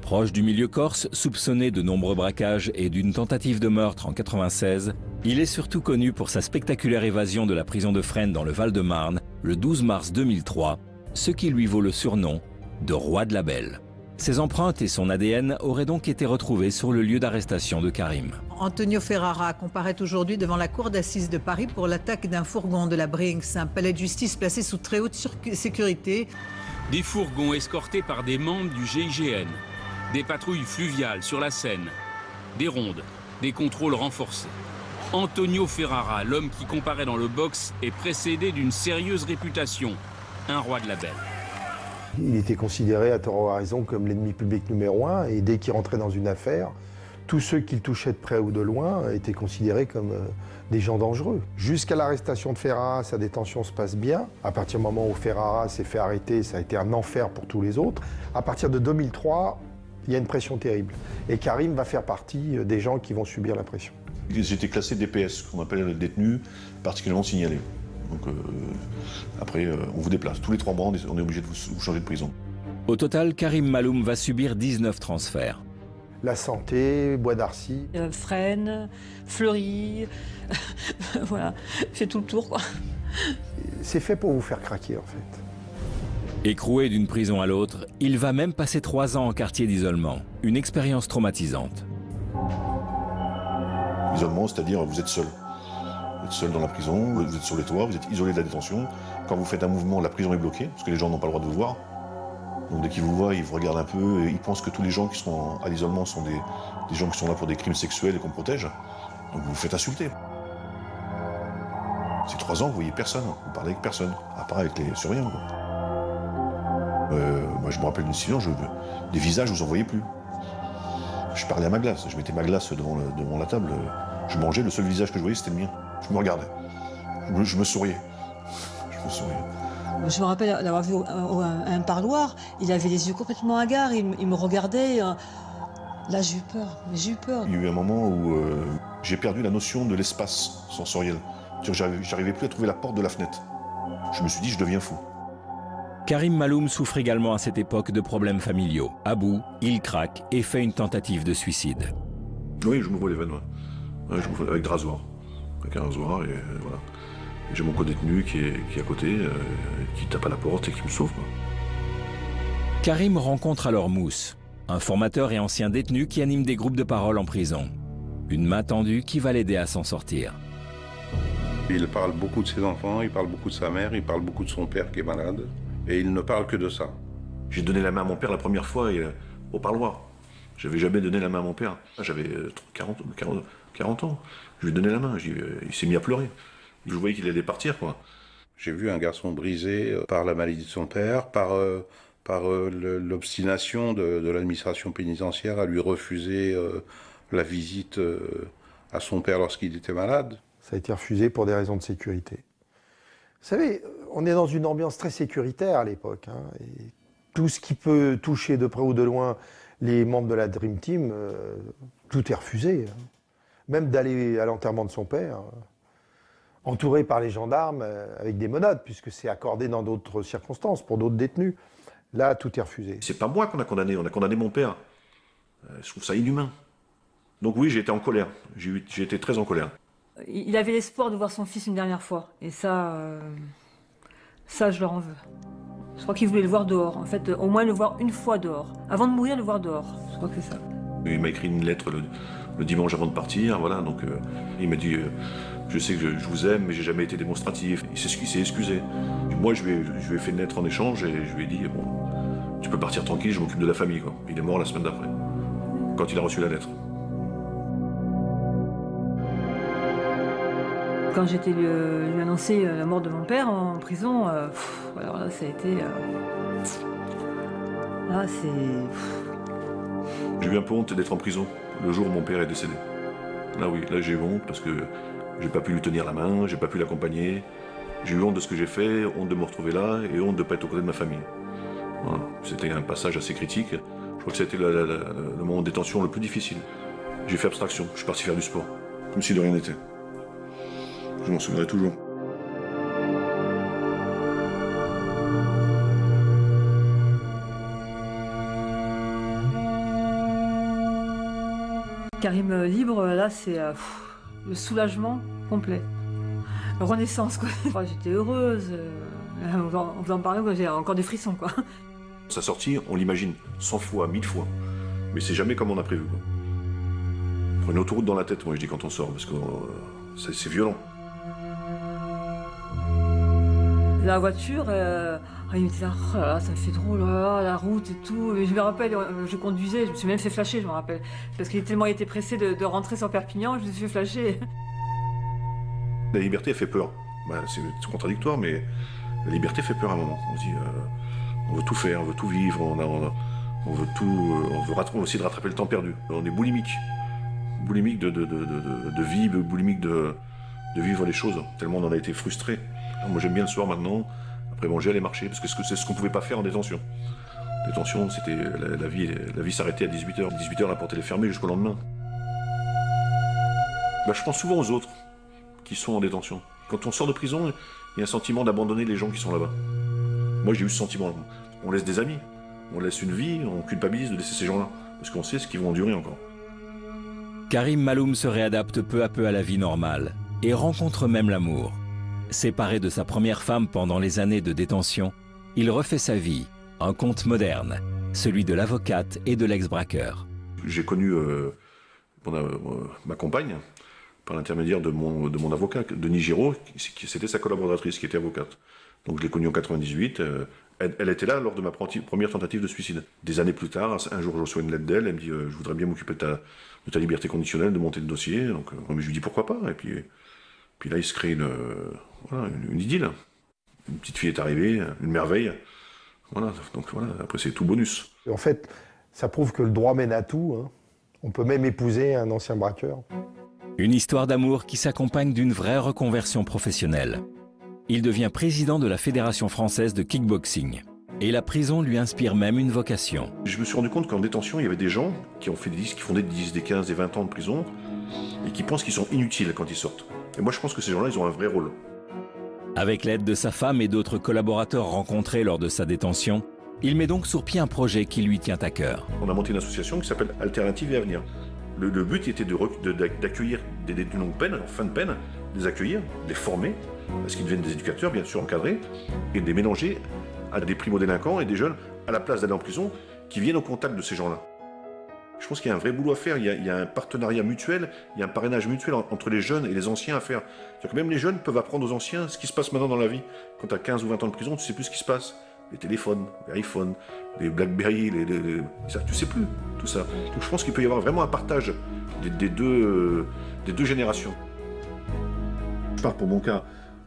Proche du milieu corse, soupçonné de nombreux braquages et d'une tentative de meurtre en 1996, il est surtout connu pour sa spectaculaire évasion de la prison de Fresnes dans le Val-de-Marne le 12 mars 2003, ce qui lui vaut le surnom de Roi de la Belle. Ses empreintes et son ADN auraient donc été retrouvés sur le lieu d'arrestation de Karim. Antonio Ferrara comparaît aujourd'hui devant la cour d'assises de Paris pour l'attaque d'un fourgon de la Brinks, un palais de justice placé sous très haute sécurité. Des fourgons escortés par des membres du GIGN, des patrouilles fluviales sur la Seine, des rondes, des contrôles renforcés. Antonio Ferrara, l'homme qui comparaît dans le box, est précédé d'une sérieuse réputation, un roi de la belle. Il était considéré à tort ou à raison comme l'ennemi public numéro 1, et dès qu'il rentrait dans une affaire, tous ceux qui le touchaient de près ou de loin étaient considérés comme des gens dangereux. Jusqu'à l'arrestation de Ferrara, sa détention se passe bien. À partir du moment où Ferrara s'est fait arrêter, ça a été un enfer pour tous les autres. À partir de 2003, il y a une pression terrible. Et Karim va faire partie des gens qui vont subir la pression. Ils étaient classés DPS, qu'on appelle détenus particulièrement signalés. Donc après, on vous déplace. Tous les 3 mois, on est obligé de vous changer de prison. Au total, Karim Maloum va subir 19 transferts. La Santé, Bois d'Arcy. Fresnes, Fleury, voilà, fait tout le tour, quoi. C'est fait pour vous faire craquer, en fait. Écroué d'une prison à l'autre, il va même passer 3 ans en quartier d'isolement. Une expérience traumatisante. L'isolement, c'est-à-dire vous êtes seul. Vous êtes seul dans la prison, vous êtes sur les toits, vous êtes isolé de la détention. Quand vous faites un mouvement, la prison est bloquée, parce que les gens n'ont pas le droit de vous voir. Donc dès qu'ils vous voient, ils vous regardent un peu, et ils pensent que tous les gens qui sont à l'isolement sont des gens qui sont là pour des crimes sexuels et qu'on protège. Donc vous vous faites insulter. Ces 3 ans, vous voyez personne, vous parlez avec personne, à part avec les surveillants. Moi je me rappelle d'une situation, des visages, vous en voyez plus. Je parlais à ma glace, je mettais ma glace devant la table. Je mangeais, le seul visage que je voyais, c'était le mien. Je me regardais. Je me souriais. Je me souriais. Je me rappelle d'avoir vu un parloir, il avait les yeux complètement hagards, il me regardait. Là, j'ai eu peur, mais j'ai eu peur. Il y a eu un moment où j'ai perdu la notion de l'espace sensoriel. J'arrivais plus à trouver la porte de la fenêtre. Je me suis dit, je deviens fou. Karim Maloum souffre également à cette époque de problèmes familiaux. À bout, il craque et fait une tentative de suicide. Oui, je m'ouvre les veines, ouais, je m'ouvre avec des rasoirs. Avec un rasoir, et voilà. J'ai mon co-détenu qui est à côté, qui tape à la porte et qui me sauve, quoi. Karim rencontre alors Mousse, un formateur et ancien détenu qui anime des groupes de parole en prison. Une main tendue qui va l'aider à s'en sortir. Il parle beaucoup de ses enfants, il parle beaucoup de sa mère, il parle beaucoup de son père qui est malade. Et il ne parle que de ça. J'ai donné la main à mon père la première fois au parloir. J'avais jamais donné la main à mon père. J'avais 40 ans. Je lui ai donné la main. Il s'est mis à pleurer. Je voyais qu'il allait partir, quoi. J'ai vu un garçon brisé par la maladie de son père, par l'obstination de l'administration pénitentiaire à lui refuser la visite à son père lorsqu'il était malade. Ça a été refusé pour des raisons de sécurité. Vous savez, on est dans une ambiance très sécuritaire à l'époque. Hein, et tout ce qui peut toucher de près ou de loin les membres de la Dream Team, tout est refusé. Hein. Même d'aller à l'enterrement de son père, entouré par les gendarmes avec des menottes, puisque c'est accordé dans d'autres circonstances, pour d'autres détenus. Là, tout est refusé. C'est pas moi qu'on a condamné, on a condamné mon père. Je trouve ça inhumain. Donc oui, j'ai été en colère. J'ai été très en colère. Il avait l'espoir de voir son fils une dernière fois. Et ça, je leur en veux. Je crois qu'il voulait le voir dehors. En fait, au moins le voir une fois dehors. Avant de mourir, le voir dehors. Je crois que c'est ça. Il m'a écrit une lettre le dimanche avant de partir. Voilà, donc il m'a dit je sais que je vous aime, mais j'ai jamais été démonstratif. Il s'est excusé. Moi, je lui ai fait une lettre en échange et je lui ai dit bon, tu peux partir tranquille, je m'occupe de la famille, quoi. Il est mort la semaine d'après, quand il a reçu la lettre. Quand j'étais lui annoncer la mort de mon père en prison, alors là, ça a été... là, c'est... J'ai eu un peu honte d'être en prison le jour où mon père est décédé. Là, oui, là, j'ai eu honte parce que j'ai pas pu lui tenir la main, j'ai pas pu l'accompagner. J'ai eu honte de ce que j'ai fait, honte de me retrouver là et honte de ne pas être aux côtés de ma famille. Voilà. C'était un passage assez critique. Je crois que c'était le moment de détention le plus difficile. J'ai fait abstraction, je suis parti faire du sport, comme si de rien n'était. Je m'en souviendrai toujours. Karim libre, là, c'est le soulagement complet. Renaissance, quoi. J'étais heureuse. On va en parler, j'ai encore des frissons, quoi. Sa sortie, on l'imagine 100 fois, 1000 fois. Mais c'est jamais comme on a prévu, quoi. On prend une autoroute dans la tête, moi, je dis, quand on sort, parce que c'est violent. La voiture, il me disait, oh là là, ça me fait drôle, oh là là, la route et tout. Et je me rappelle, je conduisais, je me suis même fait flasher, je me rappelle. Parce qu'il a tellement été pressé de rentrer sur Perpignan, je me suis fait flasher. La liberté, elle fait peur. Ben, c'est contradictoire, mais la liberté fait peur à un moment. On se dit, on veut tout faire, on veut tout vivre, on veut tout, on veut essayer de rattraper le temps perdu. On est boulimique. Boulimique de vie, boulimique de vivre les choses, tellement on en a été frustré. Moi j'aime bien le soir maintenant, après manger, aller marcher, parce que c'est ce qu'on ne pouvait pas faire en détention. Détention, c'était la vie s'arrêtait à 18h. 18h, la porte elle est fermée jusqu'au lendemain. Ben, je pense souvent aux autres qui sont en détention. Quand on sort de prison, il y a un sentiment d'abandonner les gens qui sont là-bas. Moi j'ai eu ce sentiment. On laisse des amis, on laisse une vie, on culpabilise de laisser ces gens-là, parce qu'on sait ce qu'ils vont endurer encore. Karim Maloum se réadapte peu à peu à la vie normale et rencontre même l'amour. Séparé de sa première femme pendant les années de détention, il refait sa vie, un conte moderne, celui de l'avocate et de l'ex-braqueur. J'ai connu ma compagne par l'intermédiaire de mon avocat, Denis Giraud, c'était sa collaboratrice qui était avocate. Donc je l'ai connue en 98, elle était là lors de ma première tentative de suicide. Des années plus tard, un jour je reçois une lettre d'elle, elle me dit je voudrais bien m'occuper de ta liberté conditionnelle, de monter le dossier. Donc je lui dis pourquoi pas, et puis là il se crée une idylle. Une petite fille est arrivée, une merveille. Voilà, donc voilà, après c'est tout bonus. En fait, ça prouve que le droit mène à tout. Hein. On peut même épouser un ancien braqueur. Une histoire d'amour qui s'accompagne d'une vraie reconversion professionnelle. Il devient président de la Fédération française de kickboxing. Et la prison lui inspire même une vocation. Je me suis rendu compte qu'en détention, il y avait des gens qui ont fait qui font des 10, des 15, des 20 ans de prison et qui pensent qu'ils sont inutiles quand ils sortent. Et moi, je pense que ces gens-là, ils ont un vrai rôle. Avec l'aide de sa femme et d'autres collaborateurs rencontrés lors de sa détention, il met donc sur pied un projet qui lui tient à cœur. On a monté une association qui s'appelle Alternatives et Avenir. Le but était d'accueillir des détenus longue peine, en fin de peine, de les accueillir, de les former, parce qu'ils deviennent des éducateurs, bien sûr encadrés, et de les mélanger à des primo-délinquants et des jeunes, à la place d'aller en prison, qui viennent au contact de ces gens-là. Je pense qu'il y a un vrai boulot à faire, il y a un partenariat mutuel, il y a un parrainage mutuel entre les jeunes et les anciens à faire. C'est-à-dire que même les jeunes peuvent apprendre aux anciens ce qui se passe maintenant dans la vie. Quand tu as 15 ou 20 ans de prison, tu ne sais plus ce qui se passe. Les téléphones, les iPhones, les BlackBerry, ça, tu ne sais plus tout ça. Donc je pense qu'il peut y avoir vraiment un partage des deux générations. Je parle pour mon cas,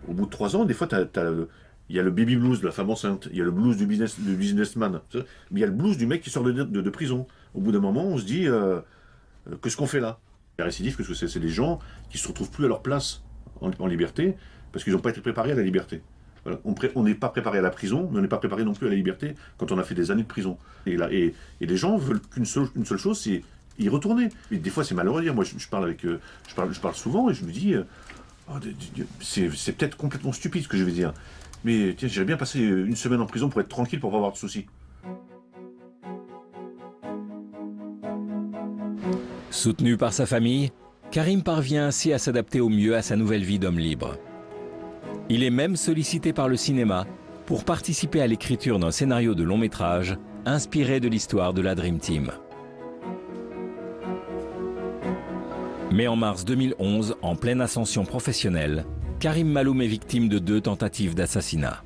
au bout de 3 ans, des fois, il y a le baby blues de la femme enceinte, il y a le blues du businessman, mais il y a le blues du mec qui sort de prison. Au bout d'un moment, on se dit, qu'est-ce qu'on fait là? Les récidives, qu'est-ce que c'est? Des gens qui ne se retrouvent plus à leur place en liberté, parce qu'ils n'ont pas été préparés à la liberté. Voilà. On n'est pas préparé à la prison, mais on n'est pas préparé non plus à la liberté quand on a fait des années de prison. Et les gens veulent qu'une seule chose, c'est y retourner. Et des fois, c'est malheureux à dire. Moi, je parle souvent et je me dis, c'est peut-être complètement stupide ce que je vais dire. Mais tiens, j'aimerais bien passer une semaine en prison pour être tranquille, pour pas avoir de soucis. Soutenu par sa famille, Karim parvient ainsi à s'adapter au mieux à sa nouvelle vie d'homme libre. Il est même sollicité par le cinéma pour participer à l'écriture d'un scénario de long métrage inspiré de l'histoire de la Dream Team. Mais en mars 2011, en pleine ascension professionnelle, Karim Maloum est victime de 2 tentatives d'assassinat.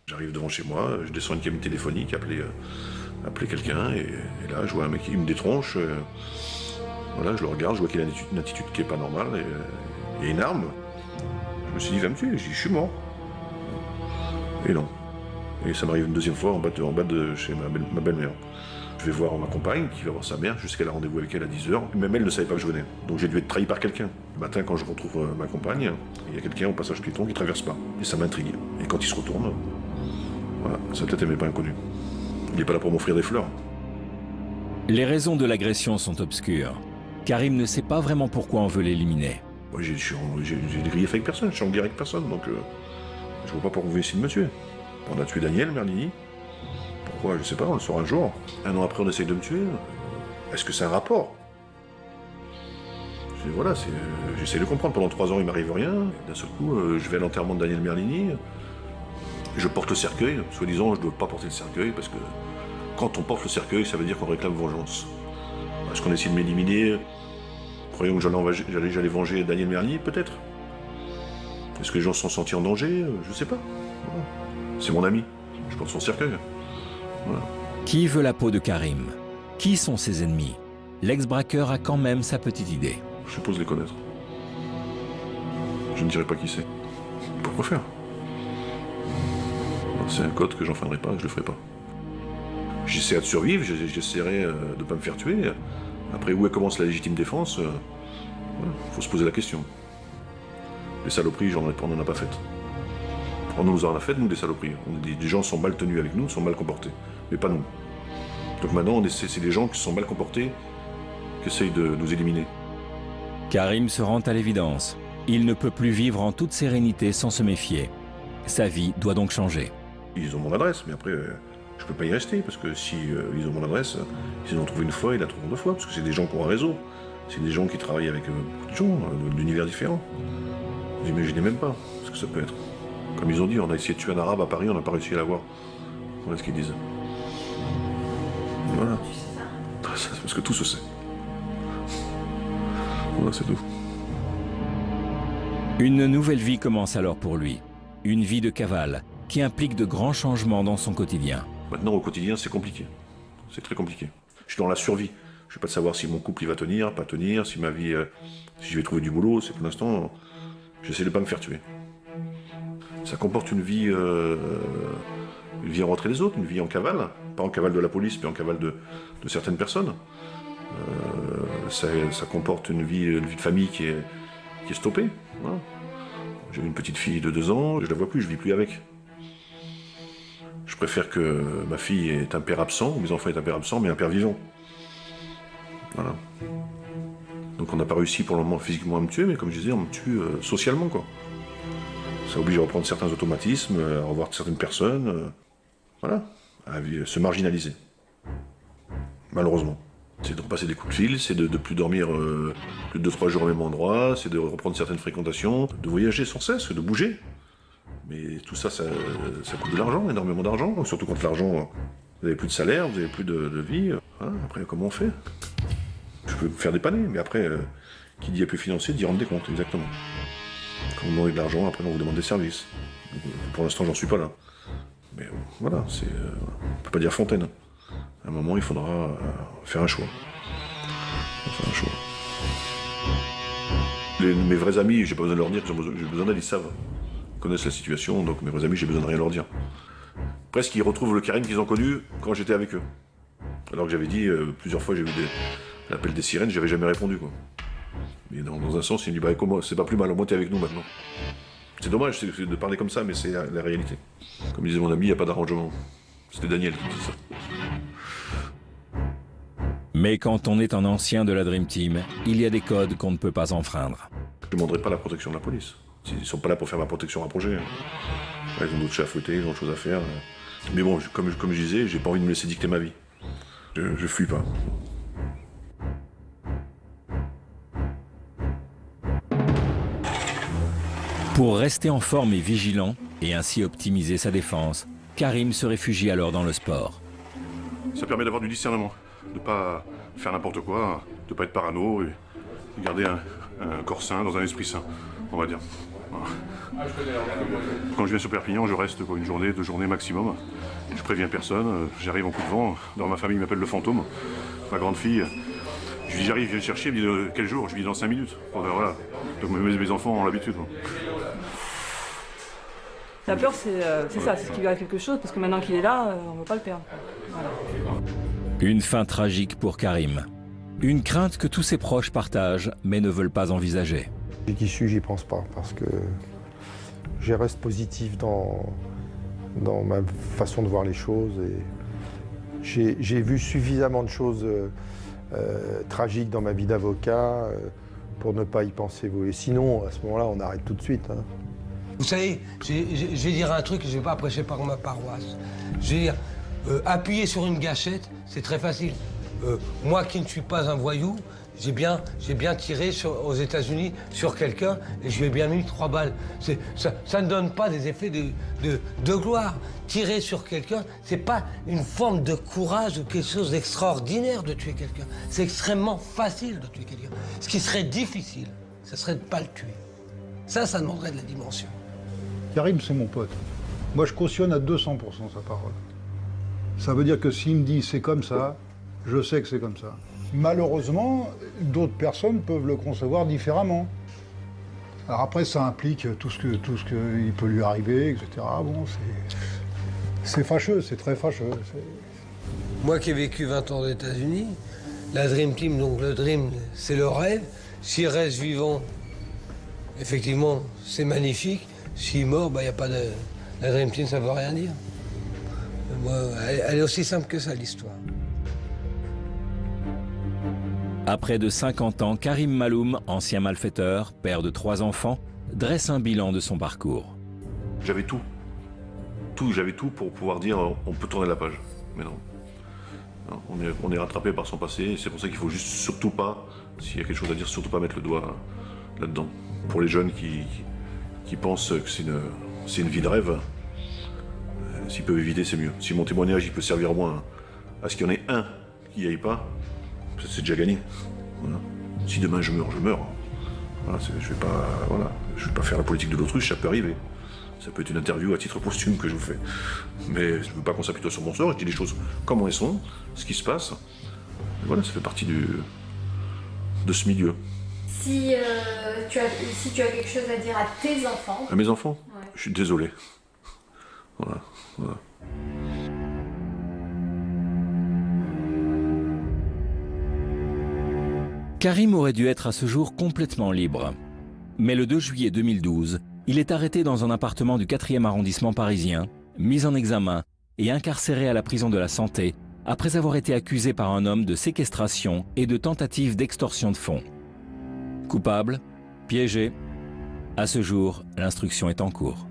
J'arrive devant chez moi, je descends une cabine téléphonique, appeler quelqu'un, et là je vois un mec qui me détronche. Voilà, je le regarde, je vois qu'il a une attitude qui n'est pas normale, et une arme. Je me suis dit, il va me tuer, je dis, je suis mort. Et non. Et ça m'arrive une deuxième fois en bas de chez ma belle-mère. Je vais voir ma compagne, qui va voir sa mère, jusqu'à la rendez-vous avec elle à 10h. Même elle ne savait pas que je venais. Donc j'ai dû être trahi par quelqu'un. Le matin, quand je retrouve ma compagne, il y a quelqu'un au passage piéton qui ne traverse pas. Et ça m'intrigue. Et quand il se retourne, voilà, sa tête n'est pas inconnue. Il n'est pas là pour m'offrir des fleurs. Les raisons de l'agression sont obscures. Karim ne sait pas vraiment pourquoi on veut l'éliminer. Moi, j'ai des griefs avec personne, je suis en guerre avec personne, donc je vois pas pourquoi vous voulez essayer de me tuer. On a tué Daniel Merlini. Pourquoi? Je sais pas, on le saura un jour. Un an après, on essaye de me tuer. Est-ce que c'est un rapport? Voilà, j'essaie de comprendre. Pendant 3 ans, il m'arrive rien. D'un seul coup, je vais à l'enterrement de Daniel Merlini. Je porte le cercueil. Soi-disant, je ne dois pas porter le cercueil, parce que quand on porte le cercueil, ça veut dire qu'on réclame vengeance. Est-ce qu'on essaie de m'éliminer? Croyons que j'allais venger Daniel Merlini, peut-être. Est-ce que les gens se sont sentis en danger? Je sais pas. Voilà. C'est mon ami. Je porte son cercueil. Voilà. Qui veut la peau de Karim? Qui sont ses ennemis? L'ex-braqueur a quand même sa petite idée. Je suppose les connaître. Je ne dirai pas qui c'est. Pourquoi faire? C'est un code que j'enfreinerai pas, je le ferai pas. J'essaierai de survivre, j'essaierai de ne pas me faire tuer. Après, où commence la légitime défense? Voilà, faut se poser la question. Les saloperies, on n'en a pas faites. On nous en a fait, nous, des saloperies. Des gens sont mal tenus avec nous, sont mal comportés. Mais pas nous. Donc maintenant, c'est des gens qui sont mal comportés qui essayent de nous éliminer. Karim se rend à l'évidence. Il ne peut plus vivre en toute sérénité sans se méfier. Sa vie doit donc changer. Ils ont mon adresse, mais après, je peux pas y rester, parce que si ils ont mon adresse, s'ils en trouvent une fois, ils la trouveront 2 fois, parce que c'est des gens qui ont un réseau. C'est des gens qui travaillent avec beaucoup de gens, d'univers différents. Vous imaginez même pas ce que ça peut être. Comme ils ont dit, on a essayé de tuer un arabe à Paris, on n'a pas réussi à l'avoir. Voilà ce qu'ils disent. Voilà. Parce que tout se sait. Voilà, c'est tout. Une nouvelle vie commence alors pour lui. Une vie de cavale qui implique de grands changements dans son quotidien. Maintenant, au quotidien, c'est compliqué. C'est très compliqué. Je suis dans la survie. Je ne vais pas savoir si mon couple il va tenir, pas tenir, si ma vie, si je vais trouver du boulot. C'est pour l'instant, j'essaie de ne pas me faire tuer. Ça comporte une vie en retrait des autres, une vie en cavale. Pas en cavale de la police, mais en cavale de certaines personnes. Ça comporte une vie de famille qui est est stoppé. Voilà. J'ai une petite fille de 2 ans, je la vois plus, je vis plus avec. Je préfère que ma fille ait un père absent, ou mes enfants aient un père absent, mais un père vivant. Voilà. Donc on n'a pas réussi pour le moment physiquement à me tuer, mais comme je disais, on me tue socialement, quoi. Ça oblige à reprendre certains automatismes, à revoir certaines personnes, voilà, à se marginaliser. Malheureusement. C'est de repasser des coups de fil, c'est de ne plus dormir plus de 2-3 jours au même endroit, c'est de reprendre certaines fréquentations, de voyager sans cesse, de bouger. Mais tout ça, ça coûte de l'argent, énormément d'argent, surtout quand l'argent, vous n'avez plus de salaire, vous n'avez plus de vie. Hein, après, comment on fait? Je peux me faire dépanner, mais après, qui dit appui financier dit rendre des comptes, exactement. Quand vous demandez de l'argent, après on vous demande des services. Pour l'instant, j'en suis pas là. Mais voilà, on ne peut pas dire fontaine. À un moment, il faudra faire un choix. Mes vrais amis, j'ai pas besoin de leur dire que j'ai besoin d'aide, ils savent. Ils connaissent la situation, donc mes vrais amis, j'ai besoin de rien leur dire. Presque, ils retrouvent le Karim qu'ils ont connu quand j'étais avec eux. Alors que j'avais dit, plusieurs fois, j'ai vu l'appel des sirènes, j'avais jamais répondu, quoi. Mais dans un sens, il me dit, bah, c'est pas plus mal, au moins t'es avec nous maintenant. C'est dommage de parler comme ça, mais c'est la réalité. Comme disait mon ami, il n'y a pas d'arrangement. C'était Daniel qui disait ça. Mais quand on est un ancien de la Dream Team, il y a des codes qu'on ne peut pas enfreindre. Je ne demanderai pas la protection de la police. Ils ne sont pas là pour faire ma protection rapprochée. Ils ont d'autres chats à fouetter, ils ont autre chose à faire. Mais bon, comme je disais, j'ai pas envie de me laisser dicter ma vie. Je fuis pas. Pour rester en forme et vigilant, et ainsi optimiser sa défense, Karim se réfugie alors dans le sport. Ça permet d'avoir du discernement, de ne pas faire n'importe quoi, de ne pas être parano et de garder un corps sain dans un esprit sain, on va dire. Voilà. Quand je viens sur Perpignan, je reste une journée, 2 journées maximum. Je préviens personne, j'arrive en coup de vent. Dans ma famille, ils m'appellent le fantôme. Ma grande fille, je lui dis j'arrive, je viens chercher, elle me dit quel jour? Je lui dis dans 5 minutes. Voilà. Donc mes enfants ont l'habitude. La peur, c'est ça, c'est ce qui lui arrive quelque chose, parce que maintenant qu'il est là, on ne veut pas le perdre. Voilà. Une fin tragique pour Karim. Une crainte que tous ses proches partagent, mais ne veulent pas envisager. Qui suis, j'y pense pas, parce que je reste positif dans ma façon de voir les choses. J'ai vu suffisamment de choses tragiques dans ma vie d'avocat pour ne pas y penser. Et sinon, à ce moment-là, on arrête tout de suite. Hein. Vous savez, je vais dire un truc que je ne vais pas prêcher par ma paroisse. Je vais dire, appuyer sur une gâchette, c'est très facile. Moi qui ne suis pas un voyou, j'ai bien tiré aux États-Unis sur quelqu'un et je lui ai bien mis 3 balles. Ça ne donne pas des effets de gloire. Tirer sur quelqu'un, c'est pas une forme de courage ou quelque chose d'extraordinaire de tuer quelqu'un. C'est extrêmement facile de tuer quelqu'un. Ce qui serait difficile, ce serait de ne pas le tuer. Ça demanderait de la dimension. Karim, c'est mon pote. Moi, je cautionne à 200% sa parole. Ça veut dire que s'il me dit c'est comme ça, je sais que c'est comme ça. Malheureusement, d'autres personnes peuvent le concevoir différemment. Alors après, ça implique tout ce qu'il peut lui arriver, etc. Bon, c'est fâcheux, c'est très fâcheux. Moi qui ai vécu 20 ans aux États-Unis, la Dream Team, donc le Dream, c'est le rêve. S'il reste vivant, effectivement, c'est magnifique. S'il est mort, il n'y a pas de... La Dream Team, ça ne veut rien dire. Moi, elle est aussi simple que ça, l'histoire. À près de 50 ans, Karim Maloum, ancien malfaiteur, père de 3 enfants, dresse un bilan de son parcours. J'avais tout. J'avais tout pour pouvoir dire on peut tourner la page. Mais non. On est rattrapé par son passé, c'est pour ça qu'il faut juste surtout pas, s'il y a quelque chose à dire, surtout pas mettre le doigt là-dedans. Pour les jeunes qui pensent que c'est une vie de rêve, s'ils peuvent éviter, c'est mieux. Si mon témoignage il peut servir au moins à ce qu'il y en ait un qui n'y aille pas, c'est déjà gagné. Voilà. Si demain je meurs. Voilà, je vais pas faire la politique de l'autruche, ça peut arriver. Ça peut être une interview à titre posthume que je vous fais. Mais je ne veux pas qu'on s'apitoie sur mon sort, je dis les choses comme elles sont, ce qui se passe. Et voilà, ça fait partie de ce milieu. Si tu as quelque chose à dire à tes enfants... À mes enfants? Ouais. Je suis désolé. Voilà. Karim aurait dû être à ce jour complètement libre. Mais le 2 juillet 2012, il est arrêté dans un appartement du 4e arrondissement parisien, mis en examen et incarcéré à la prison de la Santé après avoir été accusé par un homme de séquestration et de tentative d'extorsion de fonds. Coupable, piégé. À ce jour, l'instruction est en cours.